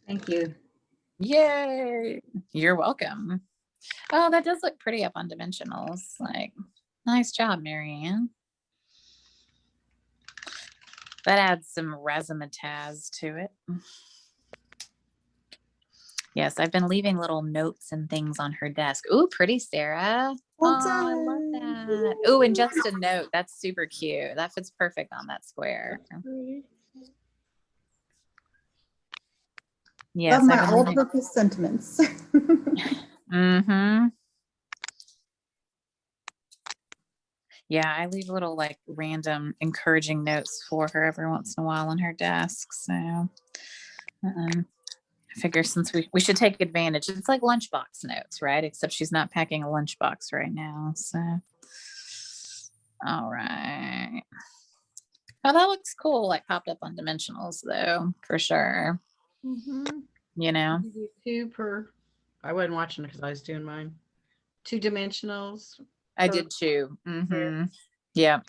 B: Thank you.
A: Yay. You're welcome. Oh, that does look pretty up on dimensionals. Like, nice job, Marianne. That adds some razzmatazz to it. Yes, I've been leaving little notes and things on her desk. Ooh, pretty, Sarah.
E: Well
A: Oh, I love
E: done.
A: that. Ooh, and just a note. That's super cute. That fits perfect on that square. Yes,
E: Love my
A: I've been leaving.
E: all-purpose sentiments.
A: Mm-hmm. Yeah, I leave little like random encouraging notes for her every once in a while on her desk. So I figure since we should take advantage. It's like lunchbox notes, right? Except she's not packing a lunchbox right now. So all right. Oh, that looks cool. Like popped up on dimensionals though, for sure.
E: Mhm.
A: You know?
D: You do 2 per. I wasn't watching it because I was doing mine. 2 dimensionals.
A: I
D: per-
A: did too. Mm-hmm. Yeah.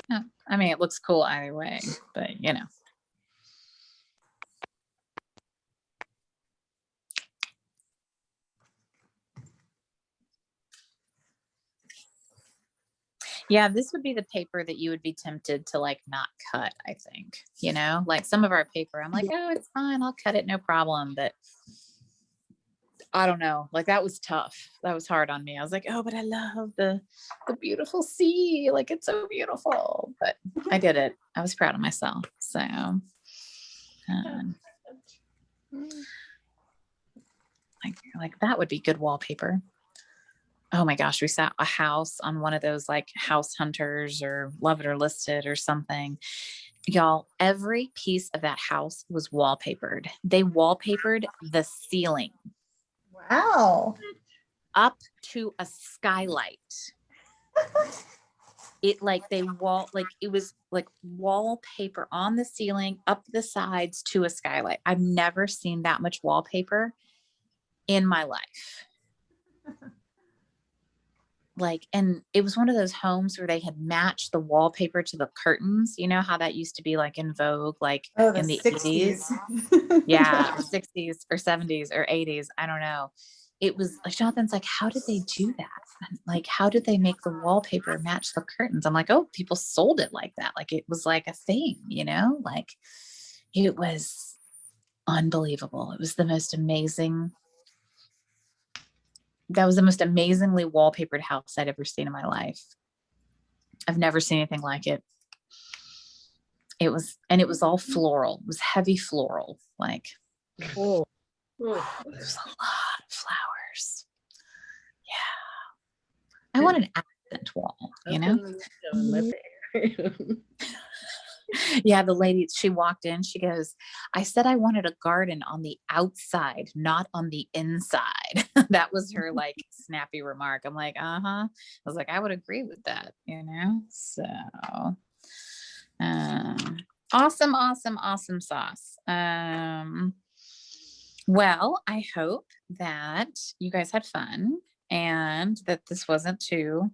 A: Yeah. I mean, it looks cool either way, but Yeah, this would be the paper that you would be tempted to like not cut, I think. Like some of our paper, I'm like, oh, it's fine, I'll cut it, no problem. But I don't know, like that was tough. That was hard on me. I was like, oh, but I love the beautiful sea. Like it's so beautiful. But I did it. I was proud of myself. So like that would be good wallpaper. Oh my gosh, we saw a house on one of those like house hunters or love it or listed or something. Y'all, every piece of that house was wallpapered. They wallpapered the ceiling
E: Wow.
A: up to a skylight. It like it was like wallpaper on the ceiling, up the sides to a skylight. I've never seen that much wallpaper in my life. Like, and it was one of those homes where they had matched the wallpaper to the curtains. You know how that used to be like in vogue, like in the 80s. Yeah, or 60s or 70s or 80s. I don't know. It was like Jonathan's like, how did they do that? Like, how did they make the wallpaper match the curtains? I'm like, oh, people sold it like that. Like it was like a thing, like it was unbelievable. It was the most amazing. That was the most amazingly wallpapered house I'd ever seen in my life. I've never seen anything like it. it was all floral. It was heavy floral. Like
G: Oh,
D: Oh,
A: it was a lot of flowers. Yeah. I want an accent wall, you know?
D: open the window and let the air.
A: Yeah, the lady, she walked in, she goes, I said I wanted a garden on the outside, not on the inside. That was her like snappy remark. I'm like, uh-huh. I was like, I would agree with that, you know? So awesome, awesome, awesome sauce. Well, I hope that you guys had fun and that this wasn't too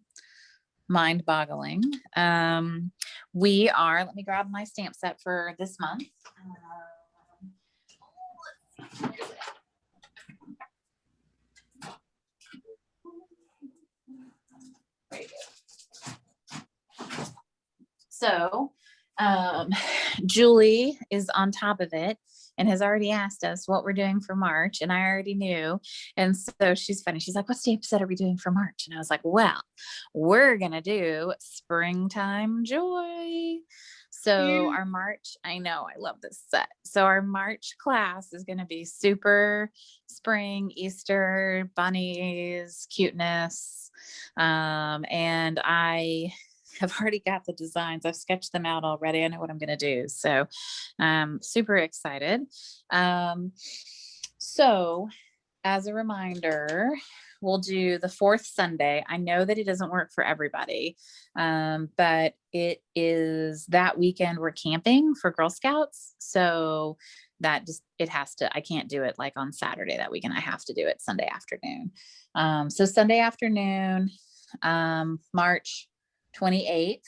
A: mind-boggling. We are, let me grab my stamp set for this month. So Julie is on top of it and has already asked us what we're doing for March, and I already knew. And so she's funny. She's like, what stamp set are we doing for March? And I was like, well, we're gonna do Springtime Joy. So our March, I know, I love this set. So our March class is gonna be super spring, Easter, bunnies, cuteness. And I have already got the designs. I've sketched them out already. I know what I'm going to do. So super excited. So as a reminder, we'll do the fourth Sunday. I know that it doesn't work for everybody, but it is that weekend we're camping for Girl Scouts. So that just, it has to, I can't do it like on Saturday that weekend. I have to do it Sunday afternoon. So Sunday afternoon, March 28th.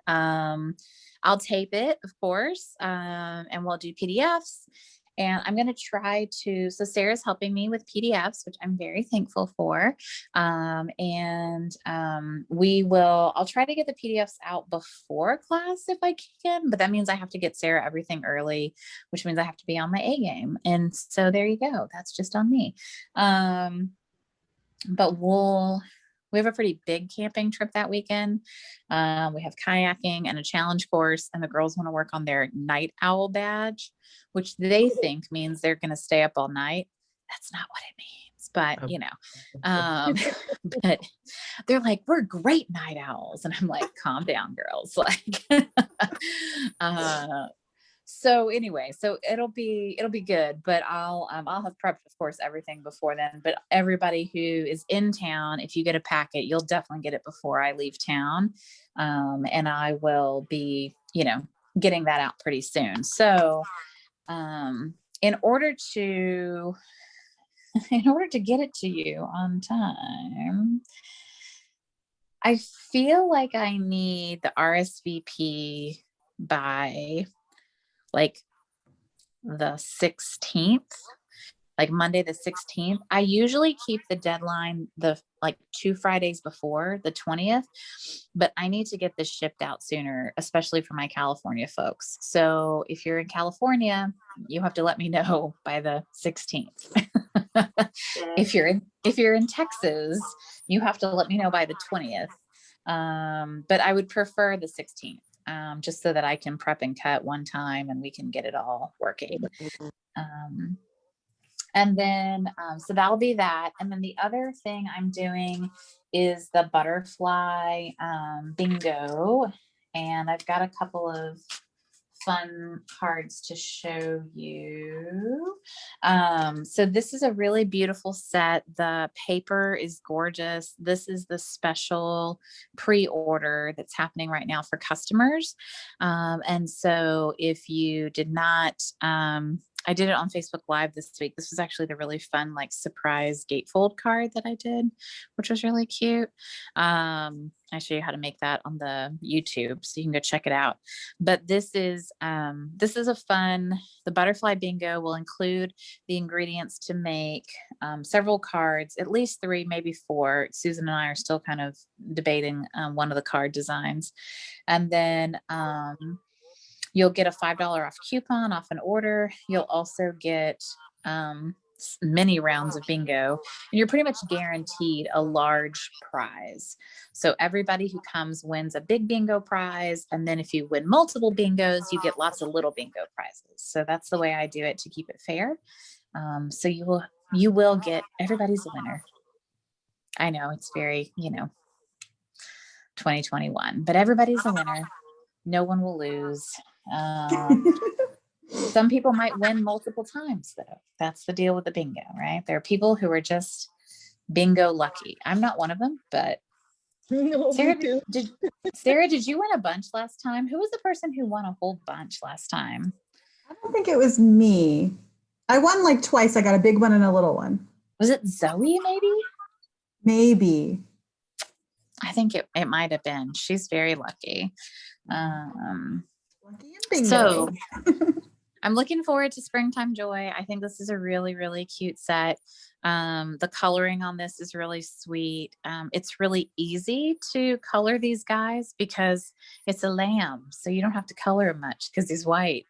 A: I'll tape it, of course, and we'll do PDFs. And I'm going to try to, so Sarah's helping me with PDFs, which I'm very thankful for. I'll try to get the PDFs out before class if I can, but that means I have to get Sarah everything early, which means I have to be on my A game. And so there you go. That's just on me. But we have a pretty big camping trip that weekend. We have kayaking and a challenge course, and the girls want to work on their night owl badge, which they think means they're going to stay up all night. That's not what it means, but you know, but they're like, we're great night owls. And I'm like, calm down, girls. Like, so anyway, so it'll be good, but I'll have prepped, of course, everything before then. But everybody who is in town, if you get a packet, you'll definitely get it before I leave town. And I will be, you know, getting that out pretty soon. So in order to get it to you on time, I feel like I need the RSVP by like the 16th, like Monday the 16th. I usually keep the deadline like 2 Fridays before the 20th, but I need to get this shipped out sooner, especially for my California folks. So if you're in California, you have to let me know by the 16th. If you're in Texas, you have to let me know by the 20th. But I would prefer the 16th. Just so that I can prep and cut one time and we can get it all working. And then, so that'll be that. And then the other thing I'm doing is the butterfly bingo. And I've got a couple of fun cards to show you. So this is a really beautiful set. The paper is gorgeous. This is the special pre-order that's happening right now for customers. And so if you did not, I did it on Facebook Live this week. This was actually the really fun, like surprise gatefold card that I did, which was really cute. I show you how to make that on the YouTube, so you can go check it out. But this is a fun, the butterfly bingo will include the ingredients to make several cards, at least 3, maybe 4. Susan and I are still kind of debating one of the card designs. And then you'll get a $5 off coupon off an order. You'll also get many rounds of bingo, and you're pretty much guaranteed a large prize. So everybody who comes wins a big bingo prize, and then if you win multiple bingos, you get lots of little bingo prizes. So that's the way I do it to keep it fair. So you will get, everybody's a winner. I know it's very, 2021, but everybody's a winner. No one will lose. Some people might win multiple times, though. That's the deal with the bingo, right? There are people who are just bingo lucky. I'm not one of them, but
G: No,
A: Sarah,
G: me too.
A: did you win a bunch last time? Who was the person who won a whole bunch last time?
E: I don't think it was me. I won like twice. I got a big one and a little one.
A: Was it Zoe, maybe?
E: Maybe.
A: I think it might have been. She's very lucky.
E: Lucky and bingo.
A: So I'm looking forward to Springtime Joy. I think this is a really, really cute set. The coloring on this is really sweet. It's really easy to color these guys because it's a lamb, so you don't have to color him much because he's white.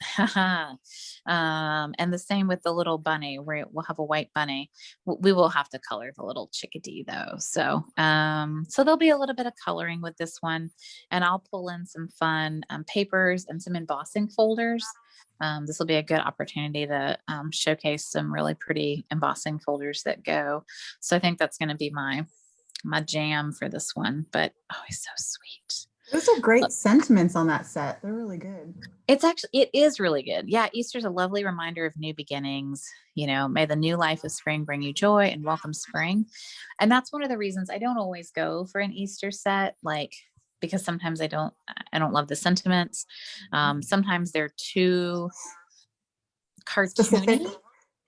A: And the same with the little bunny, where we'll have a white bunny. We will have to color the little chickadee though. So there'll be a little bit of coloring with this one, and I'll pull in some fun papers and some embossing folders. This will be a good opportunity to showcase some really pretty embossing folders that go. So I think that's going to be my jam for this one. But oh, he's so sweet.
E: Those are great sentiments on that set. They're really good.
A: It is really good. Yeah, Easter's a lovely reminder of new beginnings. May the new life of spring bring you joy and welcome spring. And that's one of the reasons I don't always go for an Easter set, because sometimes I don't love the sentiments. Sometimes they're too cartoony.
E: Specific.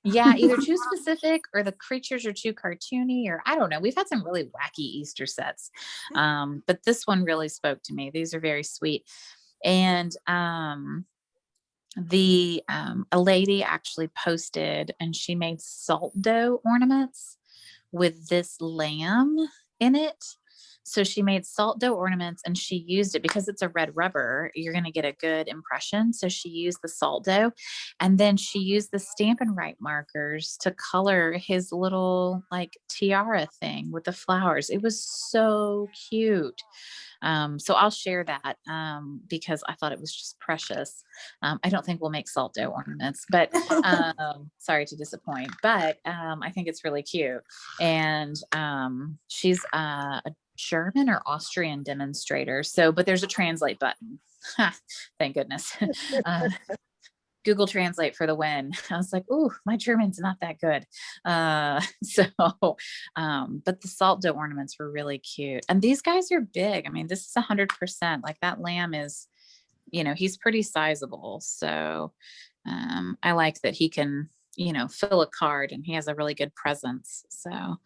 A: Yeah, either too specific or the creatures are too cartoony, or I don't know. We've had some really wacky Easter sets. But this one really spoke to me. These are very sweet. And a lady actually posted, and she made salt dough ornaments with this lamb in it. So she made salt dough ornaments, and she used it because it's a red rubber. You're going to get a good impression. So she used the salt dough, and then she used the Stampin' Write markers to color his little tiara thing with the flowers. It was so cute. So I'll share that because I thought it was just precious. I don't think we'll make salt dough ornaments, but sorry to disappoint, but I think it's really cute. And she's a German or Austrian demonstrator. But there's a translate button. Thank goodness. Google Translate for the win. I was like, ooh, my German's not that good. But the salt dough ornaments were really cute. And these guys are big. I mean, this is 100%. That lamb is, he's pretty sizable. So I like that he can, fill a card, and he has a really good presence. So,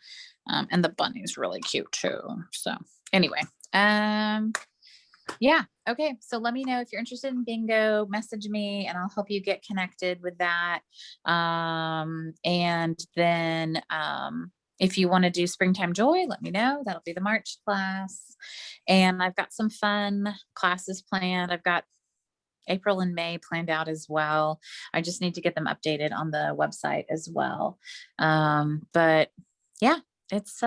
A: and the bunny's really cute too. So anyway, yeah. Okay. So let me know if you're interested in bingo, message me and I'll help you get connected with that. And then, if you want to do Springtime Joy, let me know. That'll be the March class. And I've got some fun classes planned. I've got April and May planned out as well. I just need to get them updated on the website as well. But yeah, it's,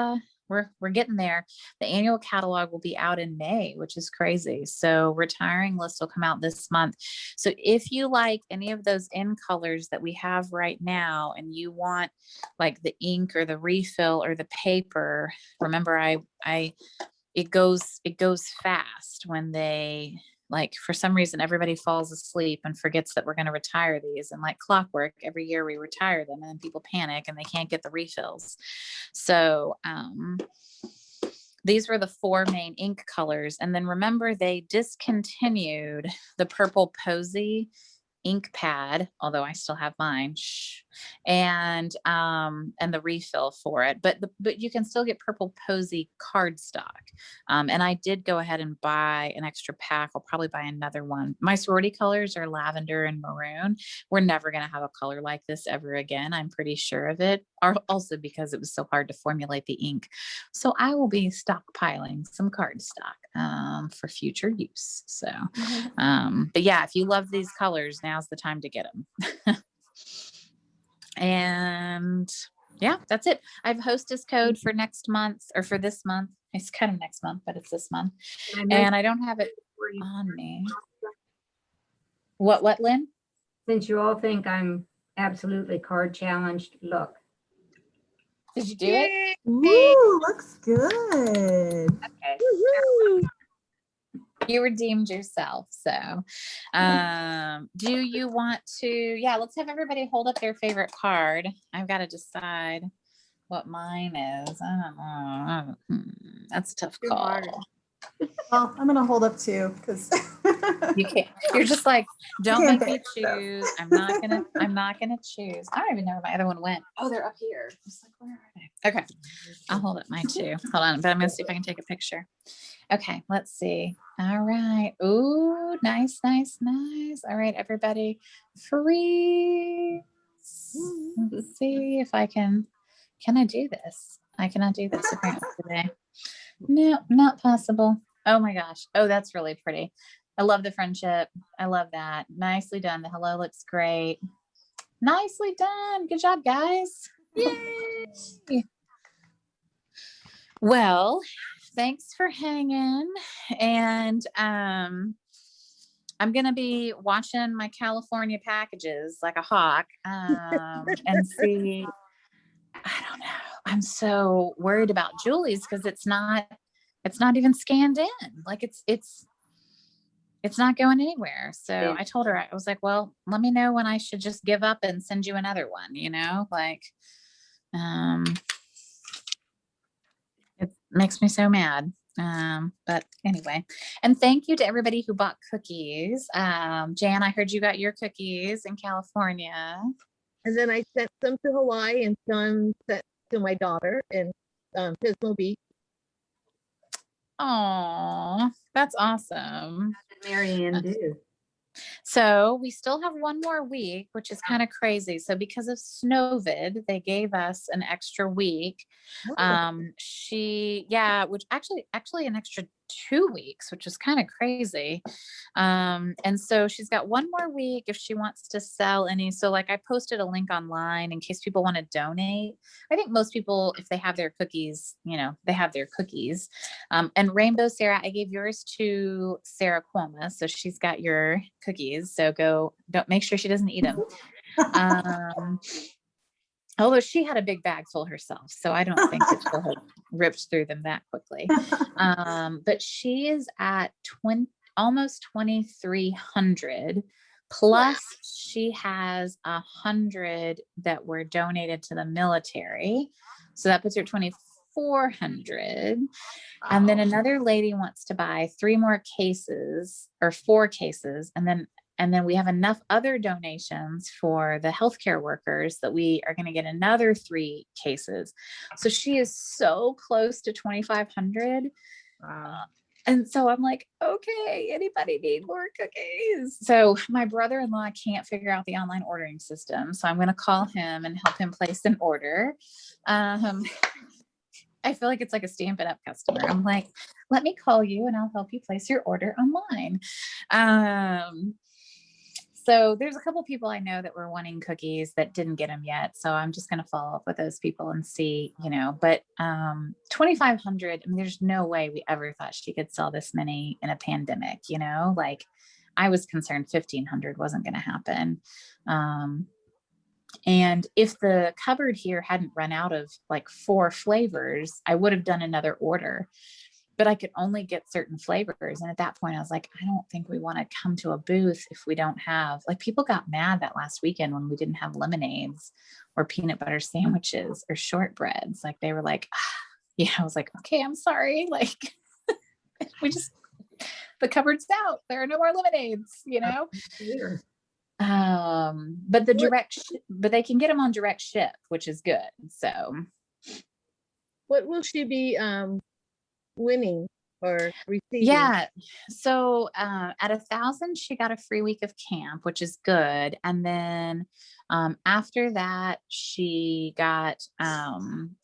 A: we're getting there. The annual catalog will be out in May, which is crazy. So retiring list will come out this month. So if you like any of those in colors that we have right now, and you want the ink or the refill or the paper, remember it goes fast when they, for some reason, everybody falls asleep and forgets that we're going to retire these. And like clockwork, every year we retire them, and then people panic and they can't get the refills. So these were the 4 main ink colors. And then remember, they discontinued the purple posy ink pad, although I still have mine, and the refill for it, but you can still get purple posy cardstock. And I did go ahead and buy an extra pack. I'll probably buy another one. My sorority colors are lavender and maroon. We're never going to have a color like this ever again. I'm pretty sure of it. Also because it was so hard to formulate the ink. So I will be stockpiling some cardstock for future use. So, but yeah, if you love these colors, now's the time to get them. And yeah, that's it. I have hostess code for next month, or for this month. It's kind of next month, but it's this month. And I don't have it on me. What, Lynn?
B: Since you all think I'm absolutely card challenged, look.
A: Did you do it?
E: Woo, looks good.
A: Okay.
G: Woohoo!
A: You redeemed yourself. So, do you want to, yeah, let's have everybody hold up their favorite card. I've got to decide what mine is. I don't know. That's a tough
G: Too
A: call.
G: hard.
E: Well, I'm gonna hold up two because
A: You can't, you're just like, don't
E: can't
A: make me
E: pick stuff.
A: choose. I'm not gonna choose. I don't even know where my other one went. Oh, they're up here. I was like, where are they? Okay. I'll hold up mine too. Hold on, but I'm gonna see if I can take a picture. Okay, let's see. All right. Ooh, nice, nice, nice. All right, everybody, freeze. Let's see if I can. Can I do this? I cannot do this apparently today. No, not possible. Oh my gosh. Oh, that's really pretty. I love the friendship. I love that. Nicely done. The hello looks great. Nicely done. Good job, guys. Yay. Well, thanks for hanging. And I'm gonna be watching my California packages like a hawk, and see. I don't know. I'm so worried about Julie's because it's not even scanned in. Like it's not going anywhere. So I told her, I was like, well, let me know when I should just give up and send you another one, like, it makes me so mad. But anyway, and thank you to everybody who bought cookies. Jan, I heard you got your cookies in California.
G: And then I sent some to Hawaii and some sent to my daughter in Pismo Beach.
A: Oh, that's awesome.
B: Marianne do.
A: So we still have one more week, which is kind of crazy. So because of Snowvid, they gave us an extra week. Which actually an extra 2 weeks, which is kind of crazy. And so she's got one more week if she wants to sell any. So like I posted a link online in case people want to donate. I think most people, if they have their cookies, they have their cookies. And Rainbow Sarah, I gave yours to Sarah Cuomo. So she's got your cookies. So don't make sure she doesn't eat them. Although she had a big bag full herself, so I don't think that she'll have ripped through them that quickly. But she is at almost 2,300. Plus, she has 100 that were donated to the military, so that puts her at 2,400. And then another lady wants to buy 3 more cases or 4 cases, and then we have enough other donations for the healthcare workers that we are going to get another 3 cases. So she is so close to 2,500.
D: Wow.
A: And so I'm like, okay, anybody need more cookies? So my brother-in-law can't figure out the online ordering system. So I'm going to call him and help him place an order. I feel like it's like a Stampin' Up customer. I'm like, let me call you and I'll help you place your order online. So there's a couple people I know that were wanting cookies that didn't get them yet. So I'm just going to follow up with those people and see, but 2,500, I mean, there's no way we ever thought she could sell this many in a pandemic, like I was concerned 1,500 wasn't going to happen. And if the cupboard here hadn't run out of like 4 flavors, I would have done another order. But I could only get certain flavors. And at that point, I was like, I don't think we want to come to a booth if we don't have, like, people got mad that last weekend when we didn't have lemonades or peanut butter sandwiches or shortbreads. Like, they were like, I was like, okay, I'm sorry. Like, the cupboard's out. There are no more lemonades,
B: Here.
A: But but they can get them on direct ship, which is good. So
G: What will she be winning or receiving?
A: yeah, so at 1,000 she got a free week of camp, which is good. And then after that she got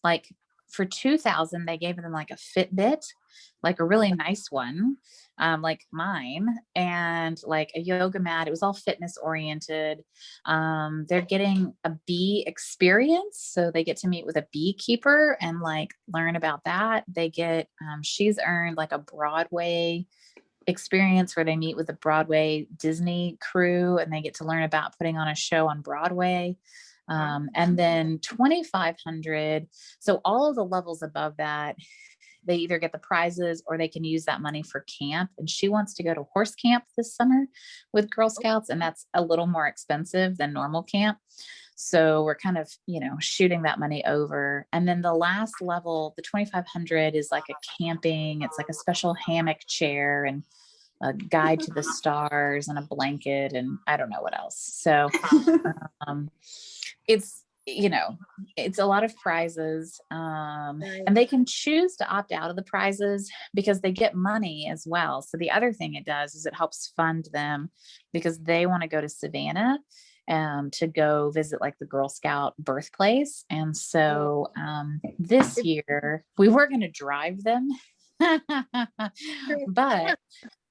A: like for 2,000, they gave them like a Fitbit, like a really nice one, like mine, and like a yoga mat. It was all fitness oriented. They're getting a bee experience. So they get to meet with a beekeeper and like learn about that. They get, she's earned like a Broadway experience where they meet with the Broadway Disney crew and they get to learn about putting on a show on Broadway. And then 2,500. So all of the levels above that, they either get the prizes or they can use that money for camp. And she wants to go to horse camp this summer with Girl Scouts, and that's a little more expensive than normal camp. So we're kind of, shooting that money over. And then the last level, the 2,500, is like a camping. It's like a special hammock chair and a guide to the stars and a blanket and I don't know what else. So it's, it's a lot of prizes. And they can choose to opt out of the prizes because they get money as well. So the other thing it does is it helps fund them because they want to go to Savannah to go visit like the Girl Scout birthplace. And so this year we were going to drive them, but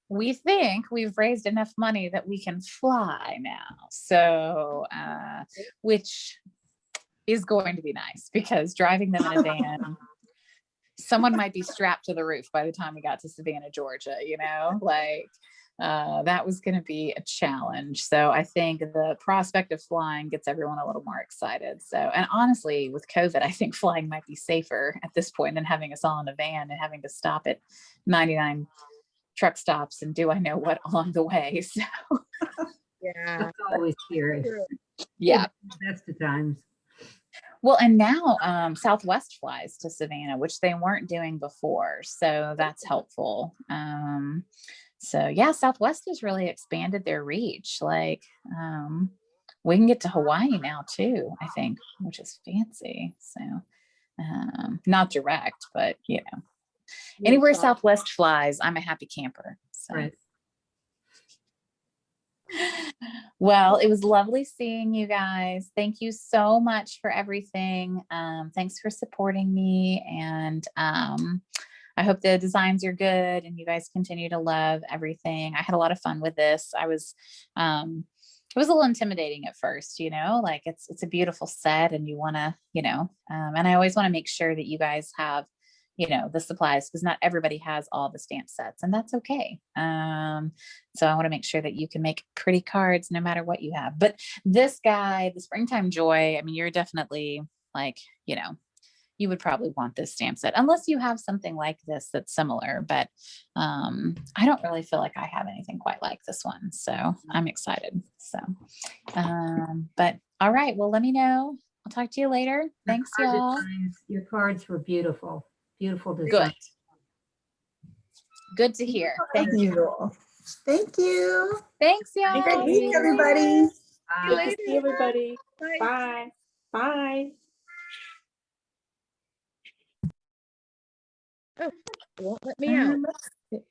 A: we think we've raised enough money that we can fly now. So, which is going to be nice because driving them in a van, someone might be strapped to the roof by the time we got to Savannah, Georgia, that was going to be a challenge. So I think the prospect of flying gets everyone a little more excited. So, and honestly, with COVID, I think flying might be safer at this point than having us all in a van and having to stop at 99 truck stops and do I know what along the way. So
G: Yeah.
B: That's always scary.
G: True.
A: yeah.
B: Best of times.
A: Well, and now Southwest flies to Savannah, which they weren't doing before. So that's helpful. So yeah, Southwest has really expanded their reach. Like we can get to Hawaii now too, I think, which is fancy. So not direct, but anywhere Southwest flies, I'm a happy camper. So.
B: Right.
A: Well, it was lovely seeing you guys. Thank you so much for everything. Thanks for supporting me. And I hope the designs are good and you guys continue to love everything. I had a lot of fun with this. It was a little intimidating at first, like it's a beautiful set and you want to, and I always want to make sure that you guys have the supplies because not everybody has all the stamp sets and that's okay. So I want to make sure that you can make pretty cards no matter what you have. But this guy, the Springtime Joy, I mean, you're definitely like, you would probably want this stamp set unless you have something like this that's similar. But I don't really feel like I have anything quite like this one. So I'm excited. So, but all right. Well, let me know. I'll talk to you later. Thanks, y'all.
B: Your cards were beautiful. Beautiful design.
A: Good. Good to hear. Thank you.
E: Unusual. Thank you.
A: Thanks, y'all.
E: Great
A: See
E: week,
A: you
E: everybody.
C: Good
B: Bye.
C: to see everybody.
G: Bye.
C: Bye. Bye.
G: Won't let me out.
A: later.